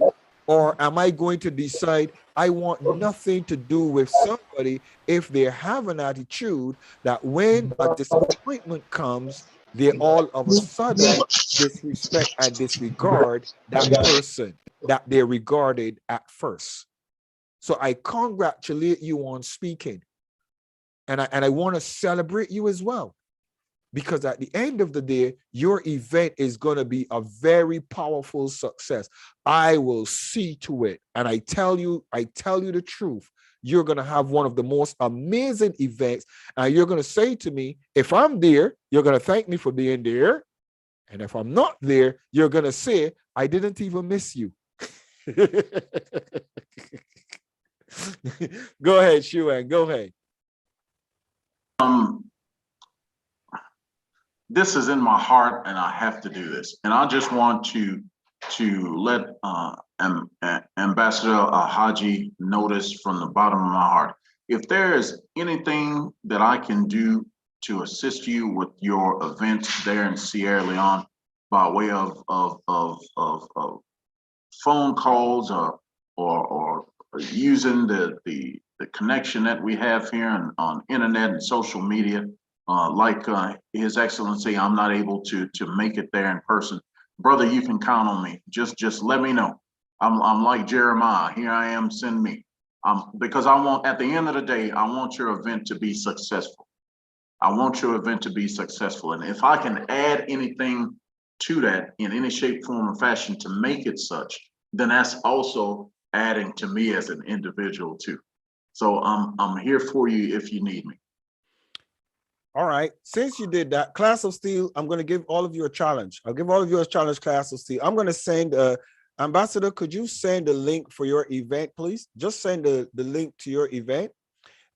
Or am I going to decide I want nothing to do with somebody if they have an attitude that when a disappointment comes, they all of a sudden disrespect and disregard that person that they regarded at first? So I congratulate you on speaking. And I want to celebrate you as well, because at the end of the day, your event is going to be a very powerful success. I will see to it. And I tell you the truth. You're going to have one of the most amazing events. And you're going to say to me, if I'm there, you're going to thank me for being there. And if I'm not there, you're going to say, I didn't even miss you. Go ahead, Shuan, go ahead. This is in my heart, and I have to do this. And I just want to let Ambassador Haji notice from the bottom of my heart. If there is anything that I can do to assist you with your events there in Sierra Leone by way of phone calls or using the connection that we have here on internet and social media, like His Excellency, I'm not able to make it there in person. Brother, you can count on me. Just let me know. I'm like Jeremiah. Here I am. Send me. Because I want, at the end of the day, I want your event to be successful. I want your event to be successful. And if I can add anything to that in any shape, form, or fashion to make it such, then that's also adding to me as an individual too. So I'm here for you if you need me. All right. Since you did that, Class of Steele, I'm going to give all of you a challenge. I'll give all of you a challenge, Class of Steele. I'm going to send, Ambassador, could you send the link for your event, please? Just send the link to your event,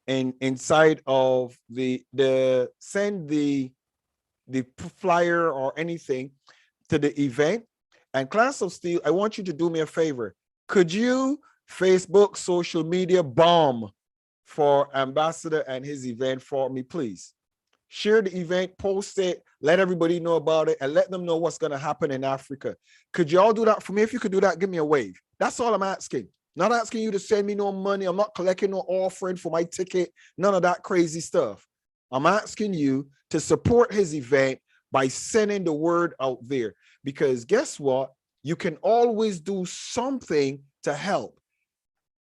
and inside of send the flyer or anything to the event. And Class of Steele, I want you to do me a favor. Could you Facebook, social media bomb for Ambassador and his event for me, please? Share the event, post it, let everybody know about it, and let them know what's going to happen in Africa. Could you all do that for me? If you could do that, give me a wave. That's all I'm asking. Not asking you to send me no money. I'm not collecting no offering for my ticket. None of that crazy stuff. I'm asking you to support his event by sending the word out there. Because guess what? You can always do something to help.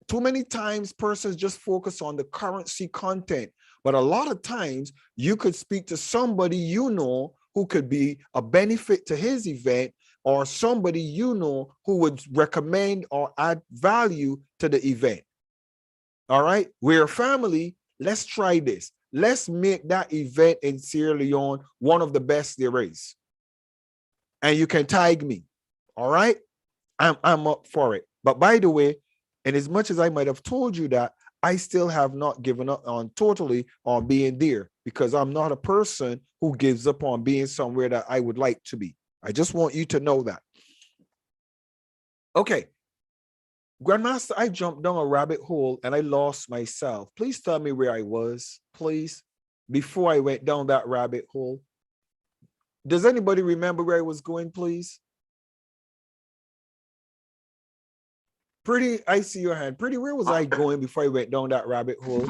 Too many times persons just focus on the currency content. But a lot of times you could speak to somebody you know who could be a benefit to his event, or somebody you know who would recommend or add value to the event. All right, we're a family. Let's try this. Let's make that event in Sierra Leone one of the best there is. And you can tag me. All right, I'm up for it. But by the way, and as much as I might have told you that, I still have not given up totally on being there, because I'm not a person who gives up on being somewhere that I would like to be. I just want you to know that. Okay. Grandmaster, I jumped down a rabbit hole and I lost myself. Please tell me where I was, please, before I went down that rabbit hole. Does anybody remember where I was going, please? Pretty, I see your hand. Pretty, where was I going before I went down that rabbit hole?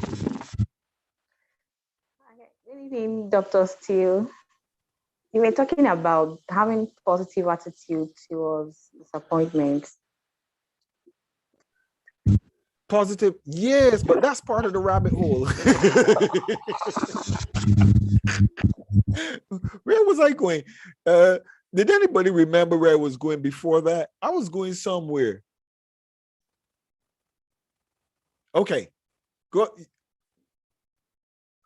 Good evening, Dr. Steele. You were talking about having positive attitude towards disappointments. Positive, yes, but that's part of the rabbit hole. Where was I going? Did anybody remember where I was going before that? I was going somewhere. Okay, go.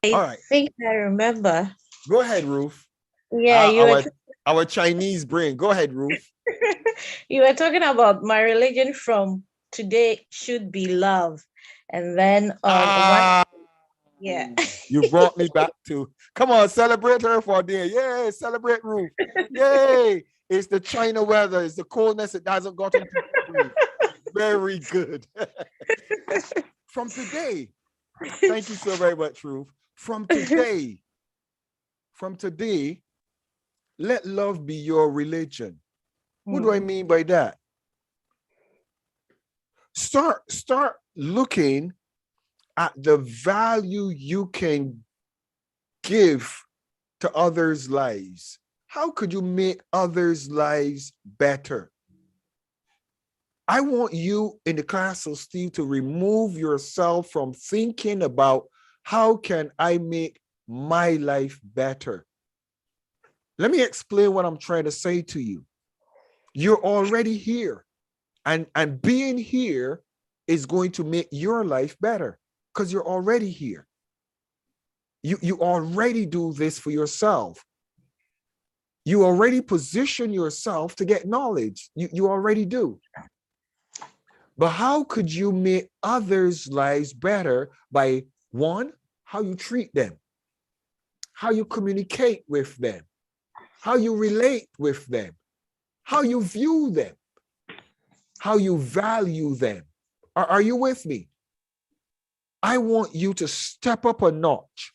All right, think I remember. go ahead, Ruth. Yeah, Our Chinese brain. Go ahead, Ruth. you were talking about my religion from today should be love. And then yeah. You brought me back to, come on, celebrate her for there. Yay, celebrate Ruth. Yay. It's the China weather. It's the coldness. It hasn't gotten to Ruth. Very good. From today, thank you so very much, Ruth. From today, let love be your religion. What do I mean by that? Start looking at the value you can give to others' lives. How could you make others' lives better? I want you in the class of Steve to remove yourself from thinking about how can I make my life better. Let me explain what I'm trying to say to you. You're already here, and being here is going to make your life better because you're already here. You already do this for yourself. You already position yourself to get knowledge. You already do. But how could you make others' lives better by, one, how you treat them, how you communicate with them, how you relate with them, how you view them, how you value them. Are you with me? I want you to step up a notch,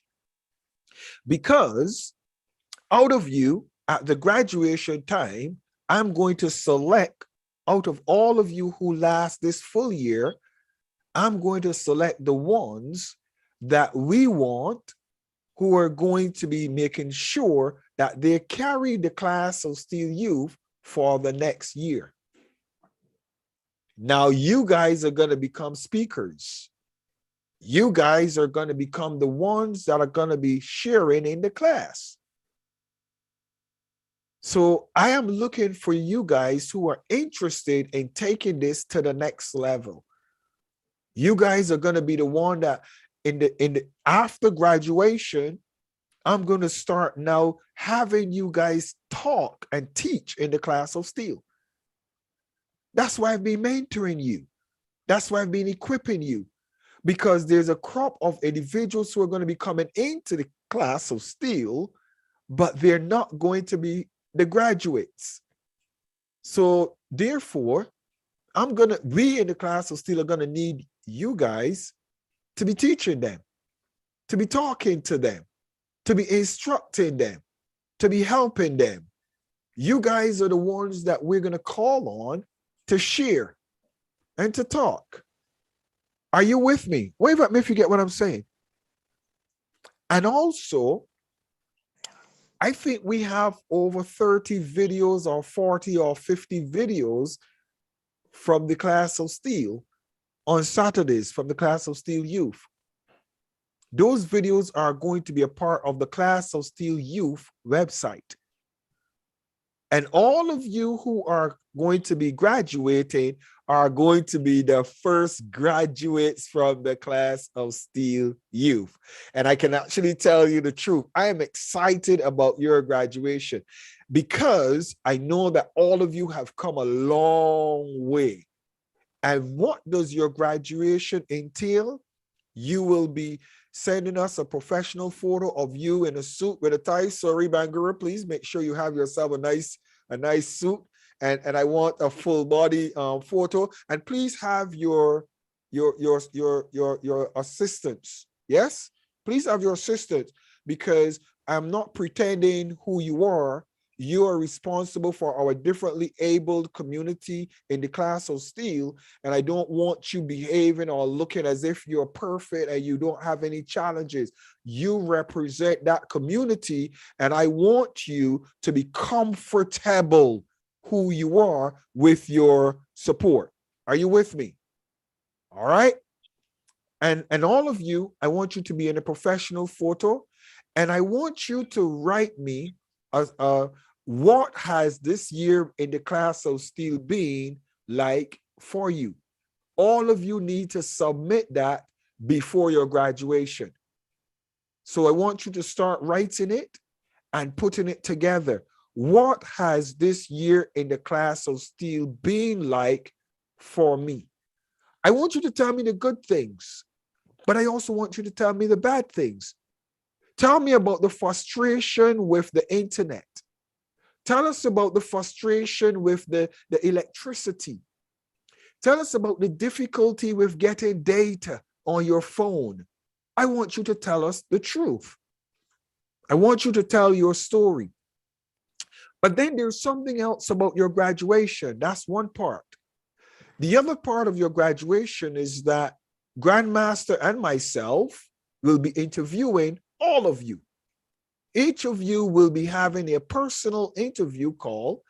because out of you at the graduation time, I'm going to select out of all of you who last this full year, I'm going to select the ones that we want, who are going to be making sure that they carry the class of Steele Youth for the next year. Now you guys are going to become speakers. You guys are going to become the ones that are going to be sharing in the class. So I am looking for you guys who are interested in taking this to the next level. You guys are going to be the one that in the after graduation, I'm going to start now having you guys talk and teach in the class of Steele. That's why I've been mentoring you. That's why I've been equipping you, because there's a crop of individuals who are going to be coming into the class of Steele, but they're not going to be the graduates. So therefore, we in the class of Steele are going to need you guys to be teaching them, to be talking to them, to be instructing them, to be helping them. You guys are the ones that we're going to call on to share and to talk. Are you with me? Wave at me if you get what I'm saying. And also, I think we have over 30 videos or 40 or 50 videos from the class of Steele on Saturdays from the class of Steele Youth. Those videos are going to be a part of the class of Steele Youth website. And all of you who are going to be graduating are going to be the first graduates from the class of Steele Youth. And I can actually tell you the truth. I am excited about your graduation because I know that all of you have come a long way. And what does your graduation entail? You will be sending us a professional photo of you in a suit with a tie. Sorry, Bangura, please make sure you have yourself a nice suit. And I want a full body photo. And please have your assistants. Yes, please have your assistants, because I'm not pretending who you are. You are responsible for our differently abled community in the class of Steele. And I don't want you behaving or looking as if you're perfect and you don't have any challenges. You represent that community, and I want you to be comfortable who you are with your support. Are you with me? All right. And all of you, I want you to be in a professional photo. And I want you to write me what has this year in the class of Steele been like for you. All of you need to submit that before your graduation. So I want you to start writing it and putting it together. What has this year in the class of Steele been like for me? I want you to tell me the good things, but I also want you to tell me the bad things. Tell me about the frustration with the internet. Tell us about the frustration with the electricity. Tell us about the difficulty with getting data on your phone. I want you to tell us the truth. I want you to tell your story. But then there's something else about your graduation. That's one part. The other part of your graduation is that Grandmaster and myself will be interviewing all of you. Each of you will be having a personal interview call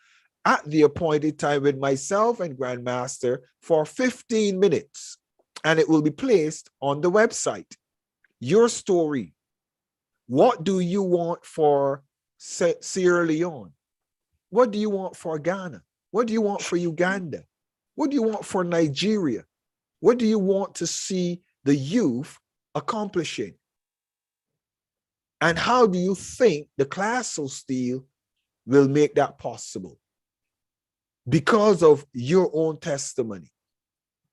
at the appointed time with myself and Grandmaster for 15 minutes. And it will be placed on the website. Your story. What do you want for Sierra Leone? What do you want for Ghana? What do you want for Uganda? What do you want for Nigeria? What do you want to see the youth accomplishing? And how do you think the class of Steele will make that possible? Because of your own testimony.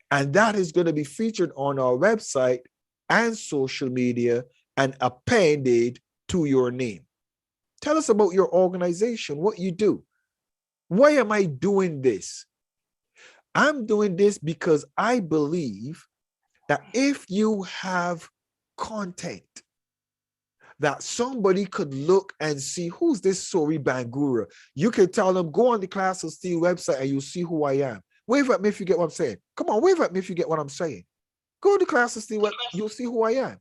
And that is going to be featured on our website and social media and appended to your name. Tell us about your organization, what you do. Why am I doing this? I'm doing this because I believe that if you have content that somebody could look and see, who's this Sori Bangura? You can tell them, go on the Class of Steele website and you'll see who I am. Wave at me if you get what I'm saying. Come on, wave at me if you get what I'm saying. Go to Class of Steele website, you'll see who I am.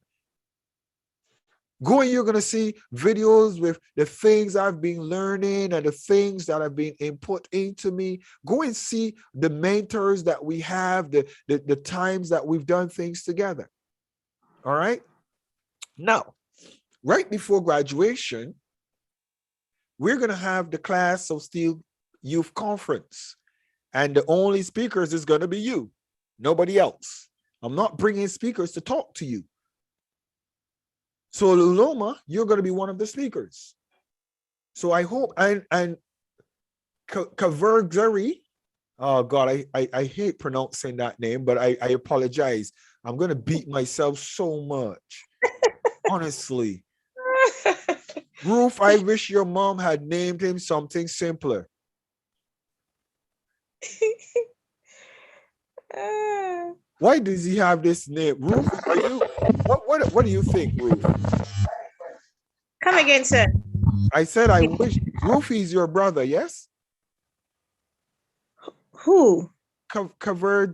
Go and you're going to see videos with the things I've been learning and the things that have been input into me. Go and see the mentors that we have, the times that we've done things together. All right? Now, right before graduation, we're going to have the Class of Steele Youth Conference. And the only speakers is going to be you, nobody else. I'm not bringing speakers to talk to you. So Luloma, you're going to be one of the speakers. So I hope, and Kavergari, oh God, I hate pronouncing that name, but I apologize. I'm going to beat myself so much, honestly. Ruth, I wish your mom had named him something simpler. Why does he have this name? Ruth, are you, what do you think, Ruth? Come again, sir. I said, I wish, Ruthie's your brother, yes? Who? Kavergari.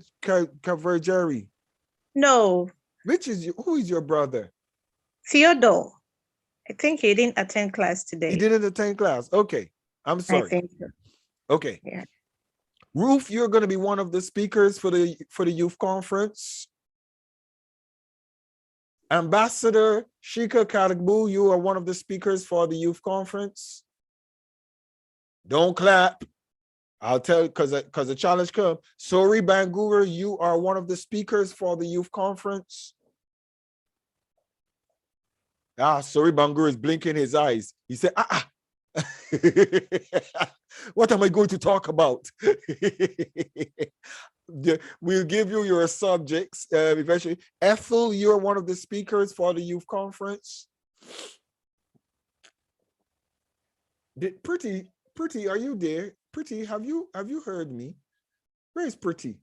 No. Who is your brother? Theodore. I think he didn't attend class today. He didn't attend class. Okay. I'm sorry. I think so. Okay. Yeah. Ruth, you're going to be one of the speakers for the youth conference. Ambassador Shika Kadagbu, you are one of the speakers for the youth conference. Don't clap. I'll tell you because the challenge comes. Sori Bangura, you are one of the speakers for the youth conference. Sori Bangura is blinking his eyes. He said, what am I going to talk about? We'll give you your subjects eventually. Ethel, you're one of the speakers for the youth conference. Pretty, are you there? Pretty, have you heard me? Where is Pretty?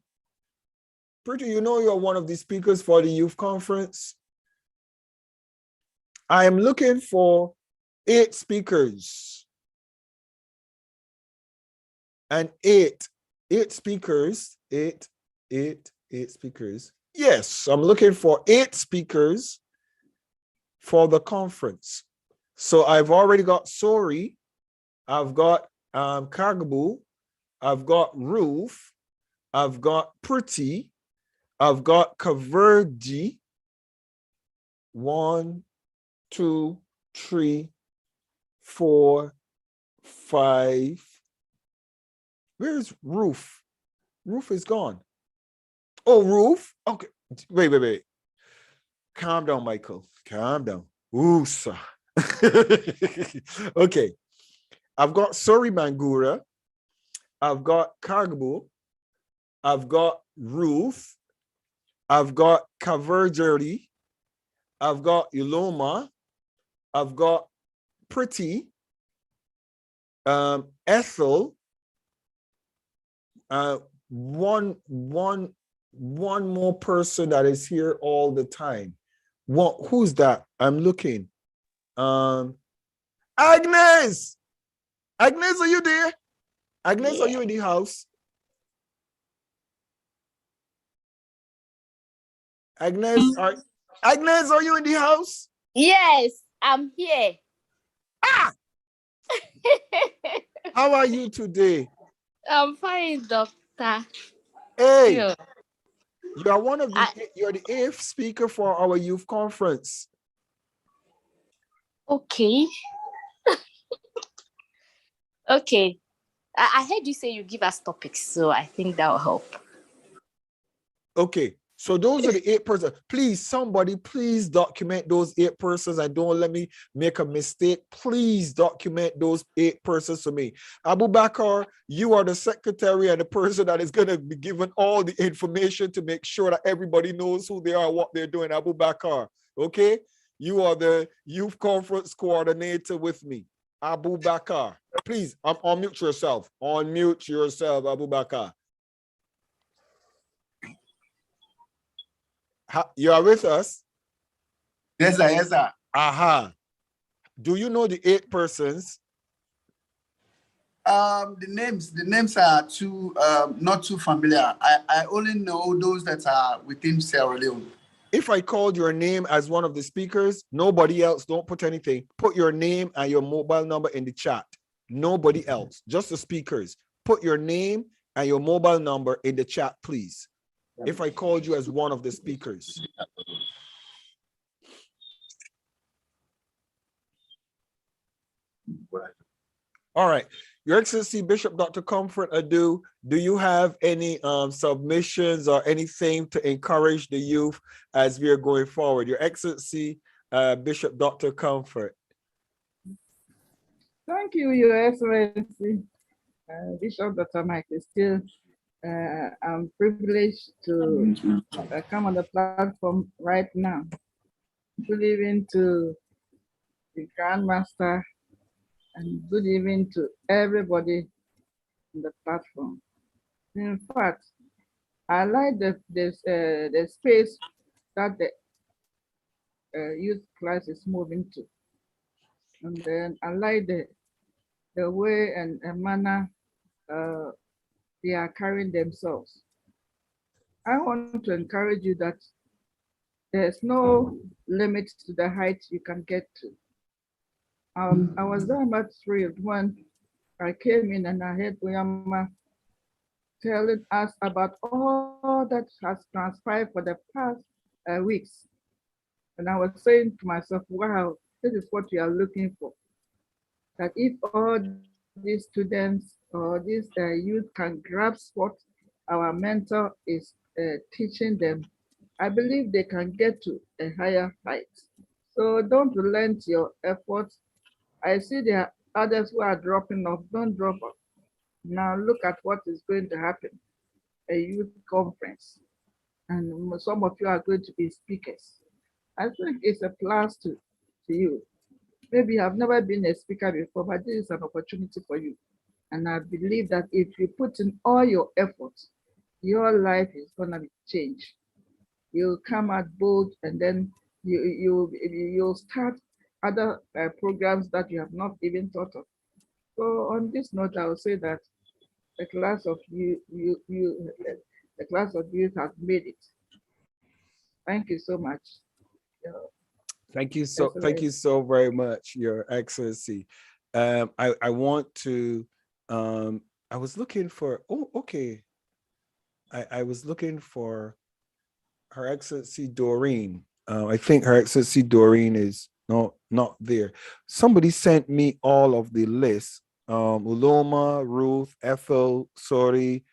Pretty, you know you're one of the speakers for the youth conference. I am looking for 8 speakers. And 8 speakers, 8 speakers. Yes, I'm looking for 8 speakers for the conference. So I've already got Sori, I've got Kagabu, I've got Ruth, I've got Pretty, I've got Kaverji. 1, 2, 3, 4, 5. Where's Ruth? Ruth is gone. Oh, Ruth? Okay. Wait. Calm down, Michael. Calm down. Ooh, sir. Okay. I've got Sori Mangura. I've got Kargbu. I've got Ruth. I've got Kaverjeri. I've got Iloma. I've got Pretty. Ethel. One more person that is here all the time. Who's that? I'm looking. Agnes! Agnes, are you there? Agnes, Yeah. are you in the house? Agnes, are you in the house? Yes, I'm here. Ah! How are you today? I'm fine, doctor. Hey, Yeah. you are you're the 8th speaker for our youth conference. Okay. Okay. I heard you say you give us topics, so I think that will help. Okay, so those are the 8 persons. Please, somebody, please document those 8 persons and don't let me make a mistake. Please document those 8 persons for me. Abu Bakar, you are the secretary and the person that is going to be given all the information to make sure that everybody knows who they are and what they're doing. Abu Bakar, okay? You are the youth conference coordinator with me. Abu Bakar, please unmute yourself. Unmute yourself, Abu Bakar. You are with us? Yes, sir. Yes, sir. Aha. Do you know the 8 persons? The names are too not too familiar. I only know those that are within Sierra Leone. If I called your name as one of the speakers, nobody else, don't put anything. Put your name and your mobile number in the chat. Nobody else, just the speakers. Put your name and your mobile number in the chat, please. If I called you as one of the speakers. All right. Your Excellency, Bishop Dr. Comfort Adu, do you have any submissions or anything to encourage the youth as we are going forward? Your Excellency, Bishop Dr. Comfort. Thank you, Your Excellency. Bishop Dr. Michael Steele. I'm privileged to come on the platform right now. Good evening to the Grandmaster and good evening to everybody on the platform. In fact, I like the space that the youth class is moving to. And then I like the way and manner they are carrying themselves. I want to encourage you that there's no limit to the height you can get to. I was very much thrilled when I came in and I heard Uyama telling us about all that has transpired for the past weeks. And I was saying to myself, wow, this is what we are looking for. That if all these students or these youth can grasp what our mentor is teaching them, I believe they can get to a higher height. So don't relent your efforts. I see there are others who are dropping off. Don't drop off. Now look at what is going to happen. A youth conference. And some of you are going to be speakers. I think it's a plus to you. Maybe you have never been a speaker before, but this is an opportunity for you. And I believe that if you put in all your efforts, your life is gonna be changed. You'll come out bold, and then you'll start other programs that you have not even thought of. So on this note, I will say that the class of the class of youth has made it. Thank you so much. Thank you so very much, Your Excellency. I want to I was looking for I was looking for Her Excellency Doreen. I think Her Excellency Doreen is No, not there. Somebody sent me all of the list. Uloma, Ruth, Ethel, Sorry,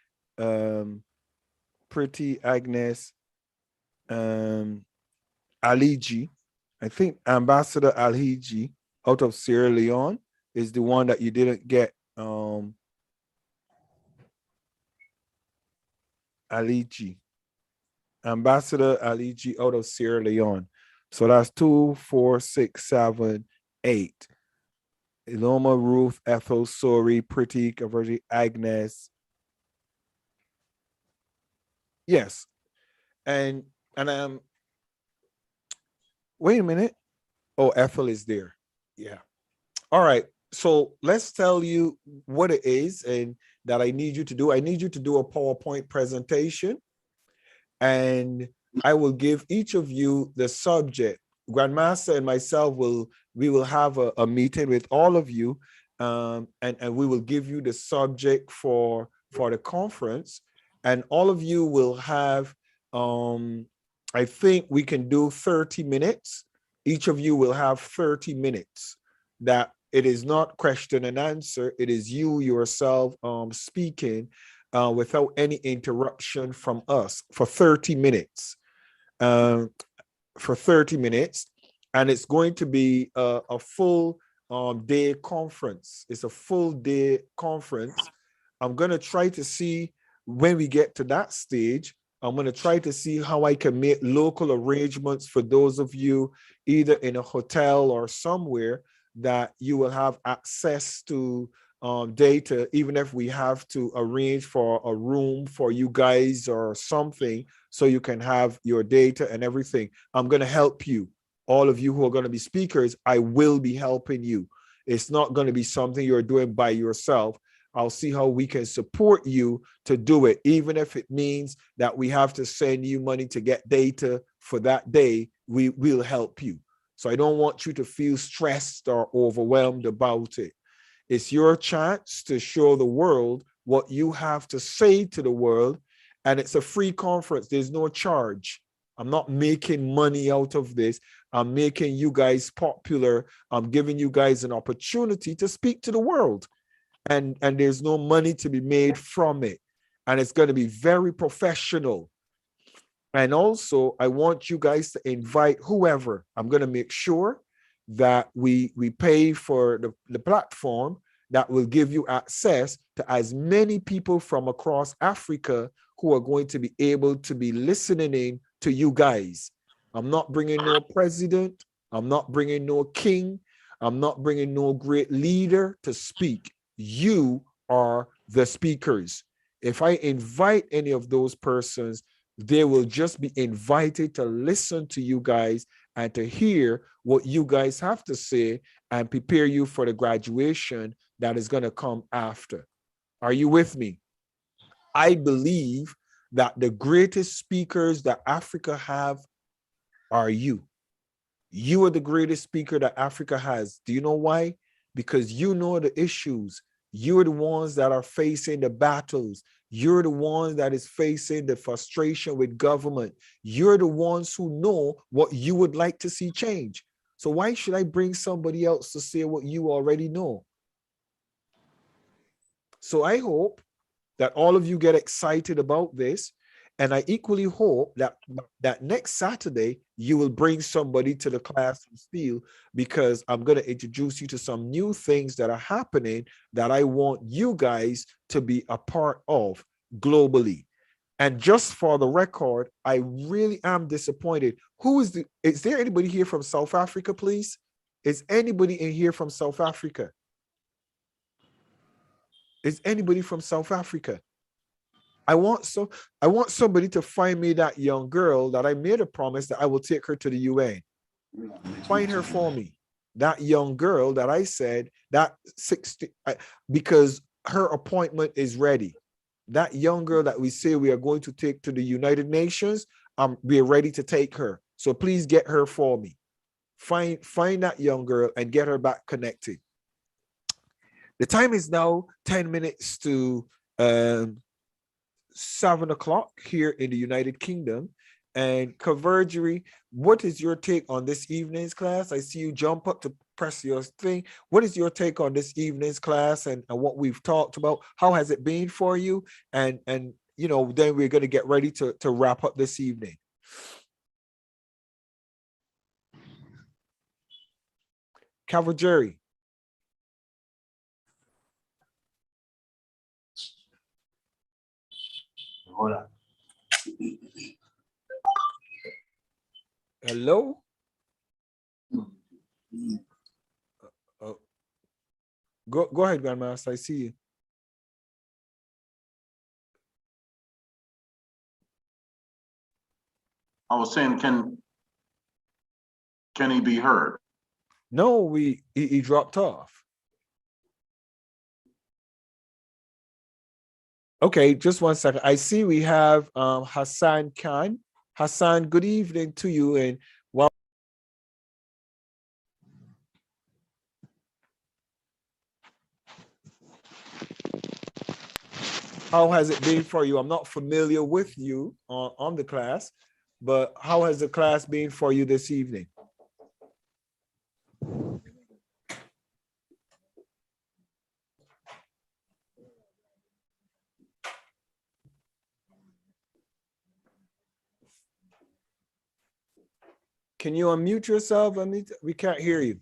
Pretty, Agnes, Aliji. I think Ambassador Aliji out of Sierra Leone is the one that you didn't get. Aliji. Ambassador Aliji out of Sierra Leone. So that's 2, 4, 6, 7, 8. Iloma, Ruth, Ethel, Sori, Pretty, Kaverji, Agnes. Yes. And wait a minute. Oh, Ethel is there. Yeah. All right. So let's tell you what it is and that I need you to do. I need you to do a PowerPoint presentation, and I will give each of you the subject. Grandmaster and myself will have a meeting with all of you, and we will give you the subject for the conference, and all of you will have I think we can do 30 minutes. Each of you will have 30 minutes. That it is not question and answer. It is you yourself speaking without any interruption from us for 30 minutes. For 30 minutes. And it's going to be a full day conference. It's a full day conference. I'm going to try to see when we get to that stage. I'm going to try to see how I can make local arrangements for those of you either in a hotel or somewhere that you will have access to data, even if we have to arrange for a room for you guys or something so you can have your data and everything. I'm going to help you. All of you who are going to be speakers, I will be helping you. It's not going to be something you're doing by yourself. I'll see how we can support you to do it, even if it means that we have to send you money to get data for that day. We will help you. So I don't want you to feel stressed or overwhelmed about it. It's your chance to show the world what you have to say to the world. And it's a free conference. There's no charge. I'm not making money out of this. I'm making you guys popular. I'm giving you guys an opportunity to speak to the world. And there's no money to be made from it. And it's going to be very professional. And also, I want you guys to invite whoever. I'm going to make sure that we pay for the platform that will give you access to as many people from across Africa who are going to be able to be listening in to you guys. I'm not bringing no president. I'm not bringing no king. I'm not bringing no great leader to speak. You are the speakers. If I invite any of those persons, they will just be invited to listen to you guys and to hear what you guys have to say and prepare you for the graduation that is going to come after. Are you with me? I believe that the greatest speakers that Africa have are you. You are the greatest speaker that Africa has. Do you know why? Because you know the issues. You're the ones that are facing the battles. You're the ones that is facing the frustration with government. You're the ones who know what you would like to see change. So why should I bring somebody else to say what you already know? So I hope that all of you get excited about this. And I equally hope that next Saturday, you will bring somebody to the class from Steele, because I'm going to introduce you to some new things that are happening that I want you guys to be a part of globally. And just for the record, I really am disappointed. Is there anybody here from South Africa, please? Is anybody in here from South Africa? Is anybody from South Africa? I want somebody to find me that young girl that I made a promise that I will take her to the UN. Find her for me. That young girl that I said that 60, because her appointment is ready. That young girl that we say we are going to take to the United Nations, we are ready to take her. So please get her for me. Find that young girl and get her back connected. The time is now 10 minutes to 7 o'clock here in the United Kingdom. And Convergery, what is your take on this evening's class? I see you jump up to press your thing. What is your take on this evening's class and what we've talked about? How has it been for you? And you know, then we're going to get ready to wrap up this evening. Convergery. Hold on. Hello? Go ahead, Grandmaster. I see you. I was saying, can he be heard? No, he dropped off. Okay, just 1 second. I see we have Hassan Khan. Hassan, good evening to you, and well, how has it been for you? I'm not familiar with you on the class, but how has the class been for you this evening? Can you unmute yourself? We can't hear you.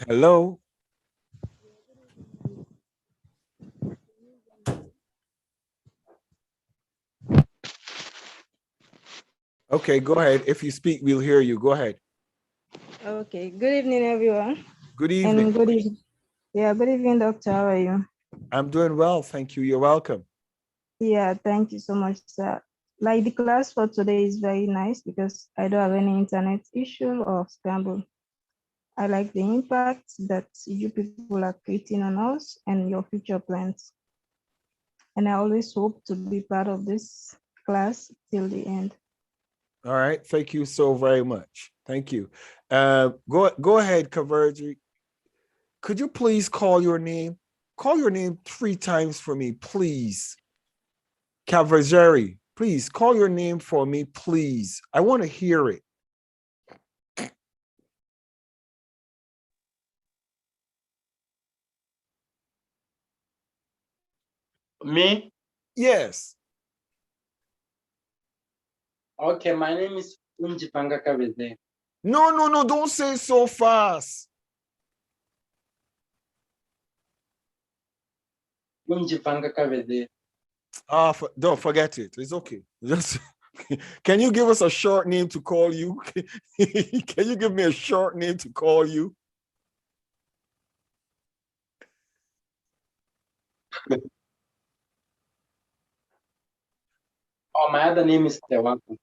Hello? Okay, go ahead. If you speak, we'll hear you. Go ahead. Okay, good evening, everyone. Good evening. And good evening. Yeah, good evening, Doctor. How are you? I'm doing well, thank you. You're welcome. Yeah, thank you so much, sir. Like the class for today is very nice because I don't have any internet issue or scramble. I like the impact that you people are creating on us and your future plans. And I always hope to be part of this class till the end. All right, thank you so very much. Thank you. Go ahead, Convergery. Could you please call your name? Call your name 3 times for me, please. Convergery, please call your name for me, please. I want to hear it. Me? Yes. Okay, my name is Unjipanga Kabeze. No, don't say so fast. Unjipanga Kabeze. Don't forget it. It's okay. Just can you give us a short name to call you? Can you give me a short name to call you? Oh, my other name is Tewaku.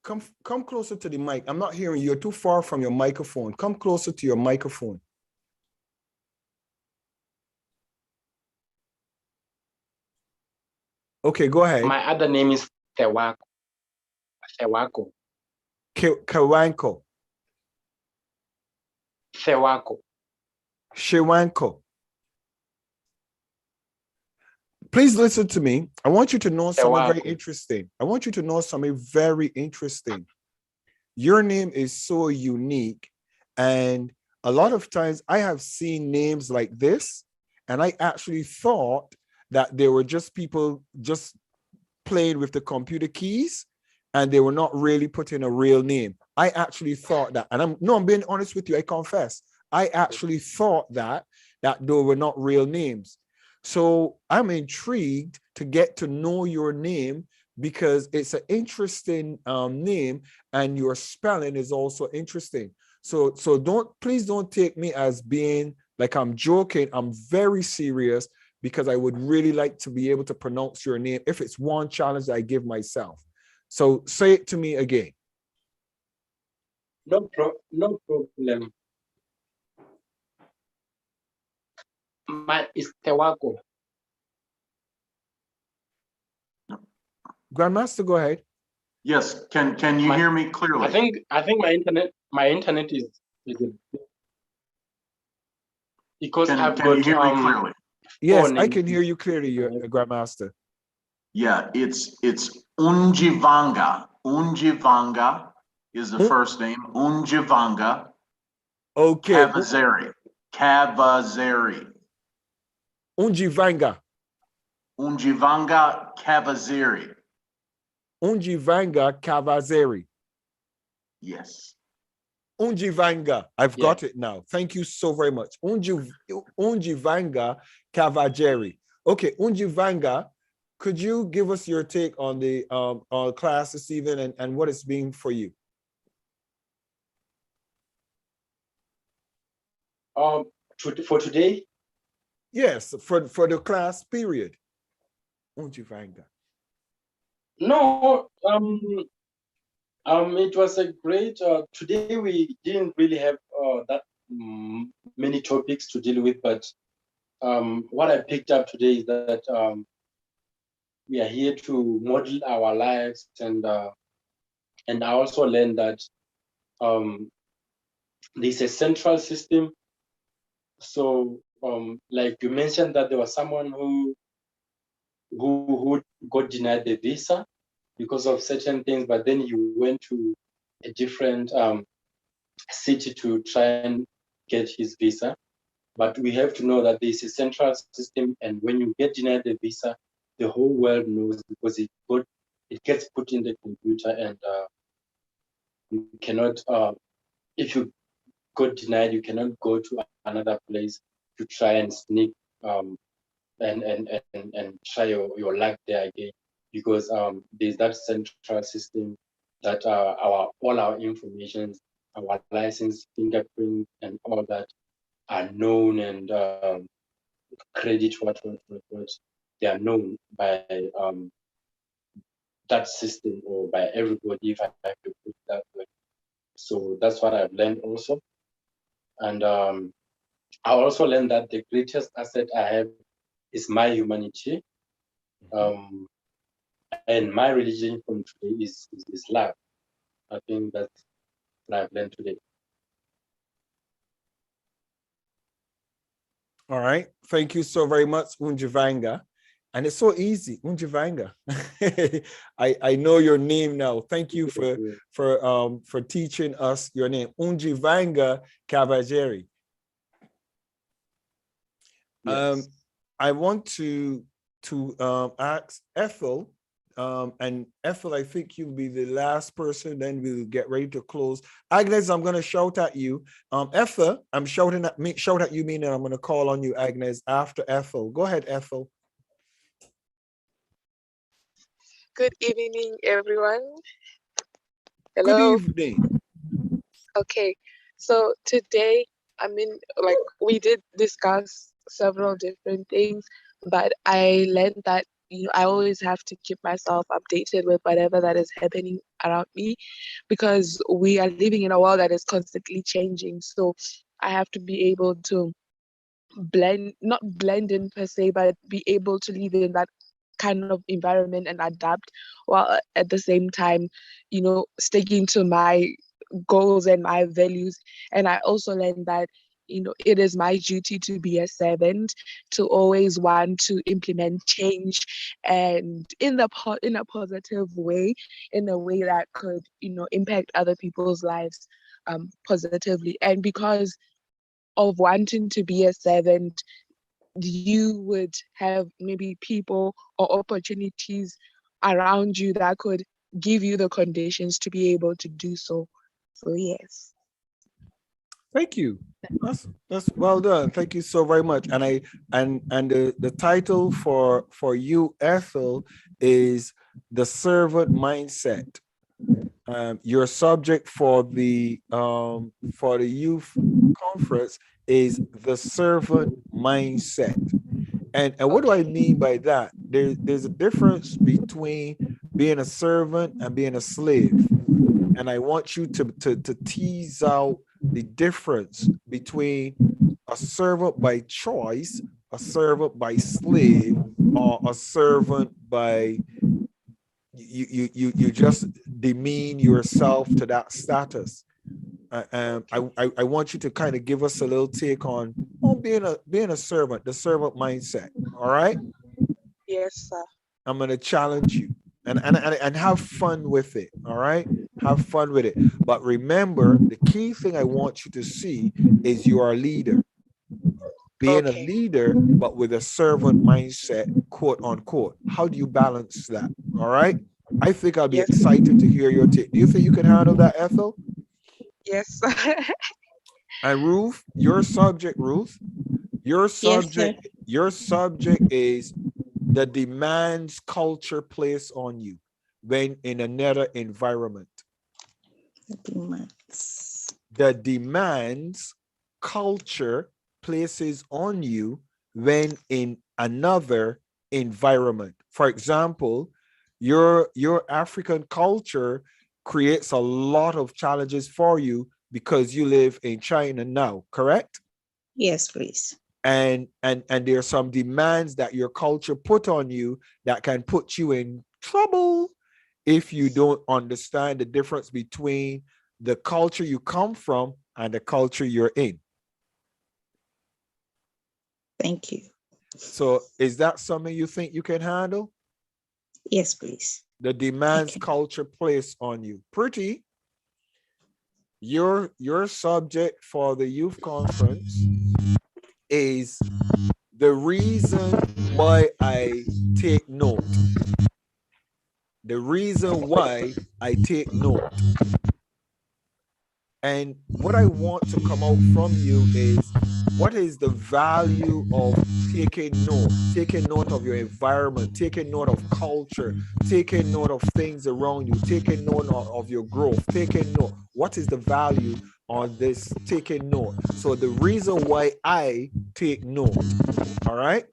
Come closer to the mic. I'm not hearing you. You're too far from your microphone. Come closer to your microphone. Okay, go ahead. My other name is Tewaku. Tewaku. Kawanko. Tewaku. Shewanko. Please listen to me. I want you to know something very interesting. I want you to know something very interesting. Your name is so unique. And a lot of times I have seen names like this, and I actually thought that they were just people just playing with the computer keys, and they were not really putting a real name. I actually thought that, and I'm being honest with you, I confess. I actually thought that they were not real names. So I'm intrigued to get to know your name because it's an interesting name, and your spelling is also interesting. So please don't take me as being like I'm joking. I'm very serious because I would really like to be able to pronounce your name if it's one challenge that I give myself. So say it to me again. No problem. My is Tewaku. Grandmaster, go ahead. Yes, can you hear me clearly? I think my internet is because I've Can you got hear me clearly? Yes, four I can names. hear you clearly, your Grandmaster. Yeah, it's Unjivanga. Unjivanga is the first name. Unjivanga Okay. Cavazari. Cavazari. Unjivanga. Unjivanga Cavazari. Unjivanga Cavazari. Yes. Unjivanga. I've got it now. Thank you so very much. Unjivanga Cavazari. Okay, Unjivanga, could you give us your take on the class this evening and what it's been for you? For today? Yes, for the class period. Unjivanga. No, it was a great, today we didn't really have that many topics to deal with, but what I picked up today is that we are here to model our lives, and I also learned that there's a central system. So like you mentioned that there was someone who got denied the visa because of certain things, but then you went to a different city to try and get his visa. But we have to know that there's a central system, and when you get denied the visa, the whole world knows, because it gets put in the computer, and you cannot, if you got denied, you cannot go to another place to try and sneak and try your luck there again, because there's that central system that all our information, our license, fingerprint, and all that are known, and credit what they are known by that system, or by everybody, if I have to put it that way. So that's what I've learned also. And I also learned that the greatest asset I have is my humanity. And my religion from today is love. I think that's what I've learned today. All right. Thank you so very much, Unjivanga. And it's so easy, Unjivanga. I know your name now. Thank you for teaching us your name, Unjivanga Cavazari. Yes. I want to ask Ethel, and Ethel, I think you'll be the last person, then we'll get ready to close. Agnes, I'm going to shout at you. Ethel, I'm shouting at me, shout at you, meaning I'm going to call on you, Agnes, after Ethel. Go ahead, Ethel. Good evening, everyone. Hello. Good evening. Okay, so today, I mean, like, we did discuss several different things, but I learned that I always have to keep myself updated with whatever that is happening around me, because we are living in a world that is constantly changing. So I have to be able to not blend in per se, but be able to live in that kind of environment and adapt, while at the same time, sticking to my goals and my values. And I also learned that it is my duty to be a servant, to always want to implement change, and in a positive way, in a way that could impact other people's lives positively. And because of wanting to be a servant, you would have maybe people or opportunities around you that could give you the conditions to be able to do so. So yes. Thank you. That's well done. Thank you so very much. And the title for you, Ethel, is The Servant Mindset. Your subject for the youth conference is the servant mindset. And what do I mean by that? There's a difference between being a servant and being a slave. And I want you to tease out the difference between a servant by choice, a servant by slave, or a servant by you just demean yourself to that status. I want you to kind of give us a little take on on being a servant, the servant mindset. All right. Yes, sir. I'm gonna challenge you and have fun with it. All right. Have fun with it. But remember, the key thing I want you to see is you are a leader. Being a leader, but with a servant mindset, quote unquote. How do you balance that? All right. I think I'll be excited to hear your take. Do you think you can handle that, Ethel? Yes. And Ruth, your subject, your subject is the demands culture place on you when in another environment. The demands culture places on you when in another environment. For example, your African culture creates a lot of challenges for you because you live in China now, correct? Yes, please. And there are some demands that your culture put on you that can put you in trouble if you don't understand the difference between the culture you come from and the culture you're in. Thank you. So is that something you think you can handle? Yes, please. The demands culture place on you. Pretty, your subject for the youth conference is the reason why I take note. The reason why I take note. And what I want to come out from you is, what is the value of taking note of your environment, taking note of culture, taking note of things around you, taking note of your growth, taking note. What is the value on this taking note? So the reason why I take note, all right?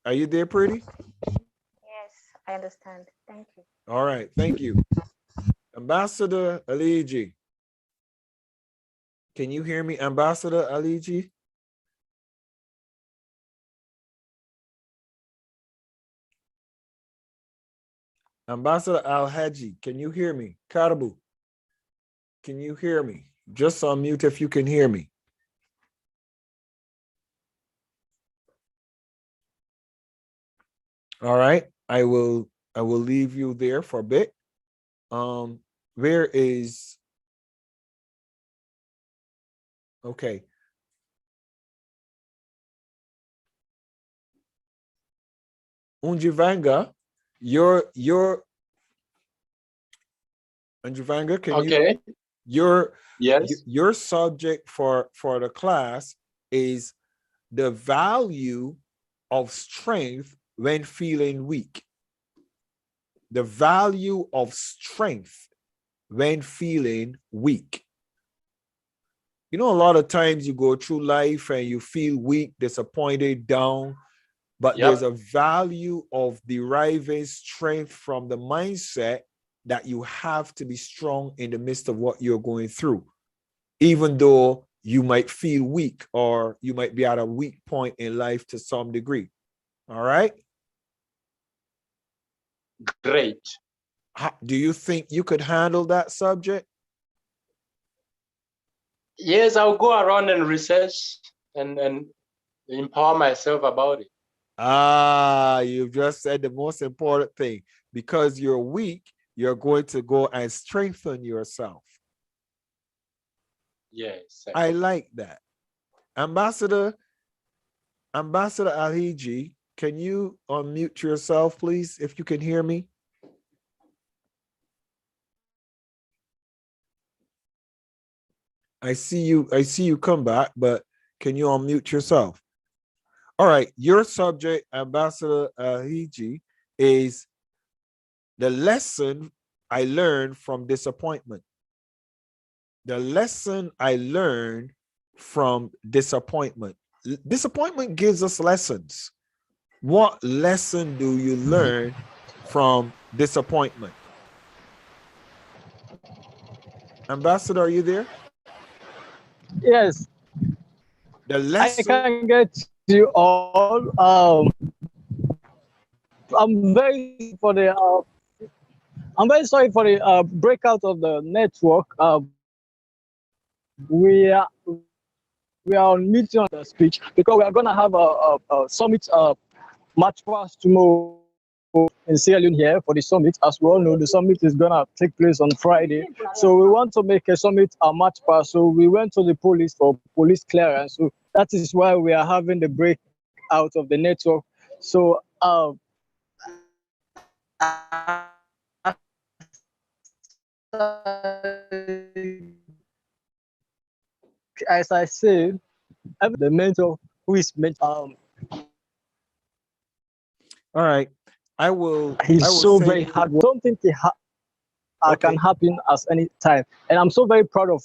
Are you there, Pretty? Yes, I understand. Thank you. All right, thank you. Ambassador Aliji. Can you hear me, Ambassador Aliji? Ambassador Al-Haji, can you hear me? Karabu, can you hear me? Just unmute if you can hear me. All right, I will leave you there for a bit. Where is, okay. Unjivanga, Unjivanga, can you, your subject for the class is the value of strength when feeling weak. The value of strength when feeling weak. You know, a lot of times you go through life and you feel weak, disappointed, down, but there's a value of deriving strength from the mindset that you have to be strong in the midst of what you're going through, even though you might feel weak or you might be at a weak point in life to some degree. All right? Great. Do you think you could handle that subject? Yes, I'll go around and research and empower myself about it. Ah, you've just said the most important thing. Because you're weak, you're going to go and strengthen yourself. Yes. I like that. Ambassador Alhiji, can you unmute yourself, please, if you can hear me? I see you come back, but can you unmute yourself? All right, your subject, Ambassador Alhiji, is the lesson I learned from disappointment. The lesson I learned from disappointment. Disappointment gives us lessons. What lesson do you learn from disappointment? Ambassador, are you there? Yes. The lesson. I can get you all. I'm very for the. I'm very sorry for the breakout of the network. we are on meeting on the speech because we are gonna have a summit March past tomorrow in Sierra Leone here for the summit. As we all know, the summit is gonna take place on Friday. So we want to make a summit a March past. So we went to the police for police clearance. So that is why we are having the break out of the network. So as I said, the mentor who is All right. I will so send very you. hard. Don't think it can happen at any time, and I'm so very proud of.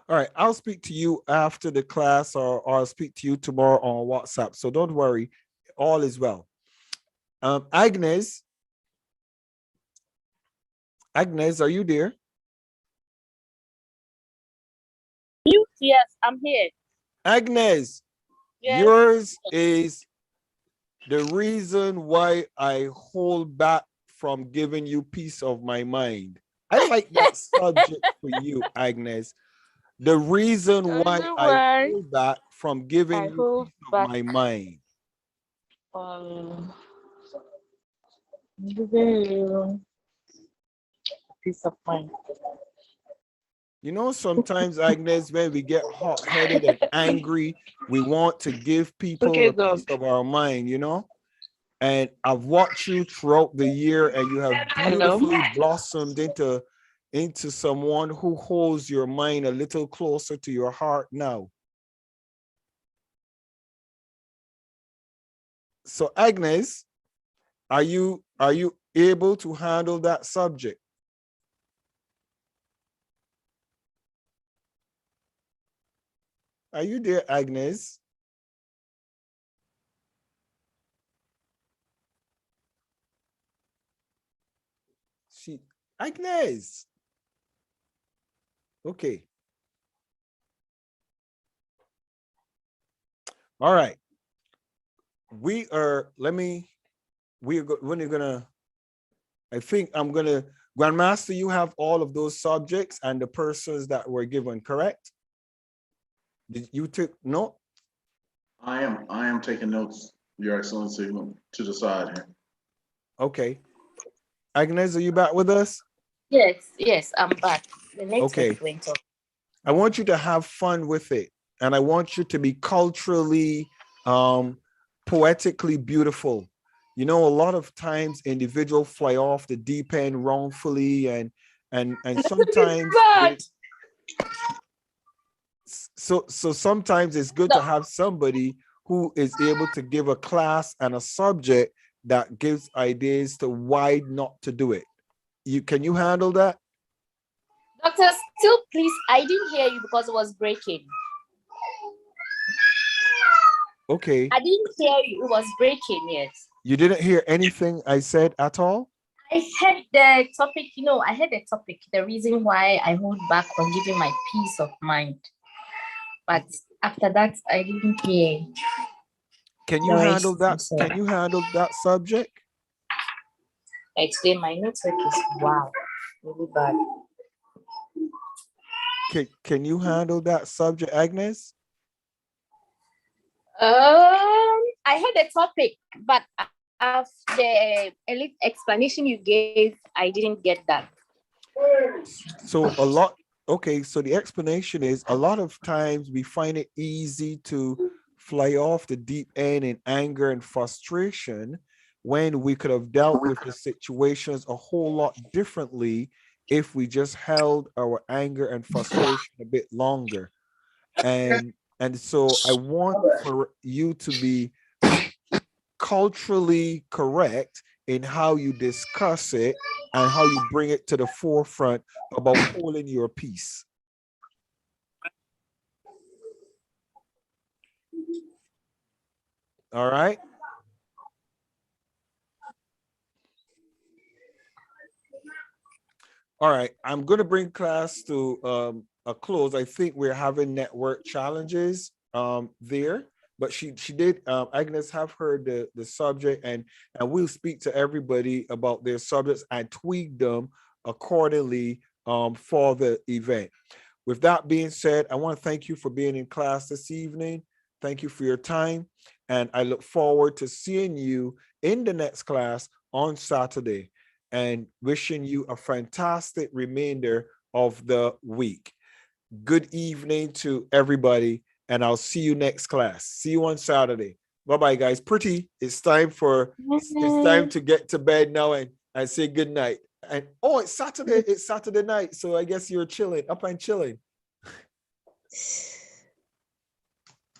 All right, I'll speak to you after the class, or I'll speak to you tomorrow on WhatsApp. So don't worry, all is well. Agnes, are you there? Yes, I'm here. Agnes, Yes. yours is the reason why I hold back from giving you peace of my mind. I like that subject for you, Agnes. The reason why I hold back from giving you peace of my mind. Giving you peace of mind. You know, sometimes, Agnes, when we get hot-headed and angry, we want to give people a piece of our mind, you know? And I've watched you throughout the year, and you have beautifully blossomed into someone who holds your mind a little closer to your heart now. So, Agnes, are you able to handle that subject? Are you there, Agnes? Agnes. Okay. All right. I think I'm gonna, Grandmaster, you have all of those subjects and the persons that were given, correct? Did you take note? I am taking notes, Your Excellency, to the side here. Okay. Agnes, are you back with us? Yes, I'm back. The network Okay. went off. I want you to have fun with it. And I want you to be culturally, poetically beautiful. You know, a lot of times individuals fly off the deep end wrongfully, and sometimes so sometimes it's good to have somebody who is able to give a class and a subject that gives ideas to why not to do it. Can you handle that? Doctor, still please, I didn't hear you because it was breaking. Okay. I didn't hear you, it was breaking, yes. You didn't hear anything I said at all? I heard the topic, I heard the topic, the reason why I hold back on giving my peace of mind. But after that, I didn't hear. Can you handle that? Can you handle that subject? Explain, my network is really bad. Can you handle that subject, Agnes? I heard the topic, but after the explanation you gave, I didn't get that. So so the explanation is a lot of times we find it easy to fly off the deep end in anger and frustration when we could have dealt with the situations a whole lot differently if we just held our anger and frustration a bit longer. And so I want for you to be culturally correct in how you discuss it and how you bring it to the forefront about holding your peace. All right. All right. I'm going to bring class to a close. I think we're having network challenges there, but she did, Agnes, have heard the subject, and we'll speak to everybody about their subjects and tweak them accordingly for the event. With that being said, I want to thank you for being in class this evening. Thank you for your time. And I look forward to seeing you in the next class on Saturday, and wishing you a fantastic remainder of the week. Good evening to everybody, and I'll see you next class. See you on Saturday. Bye-bye, guys. Pretty, it's time to get to bed now and say good night. And oh, it's Saturday night, so I guess you're chilling, up and chilling.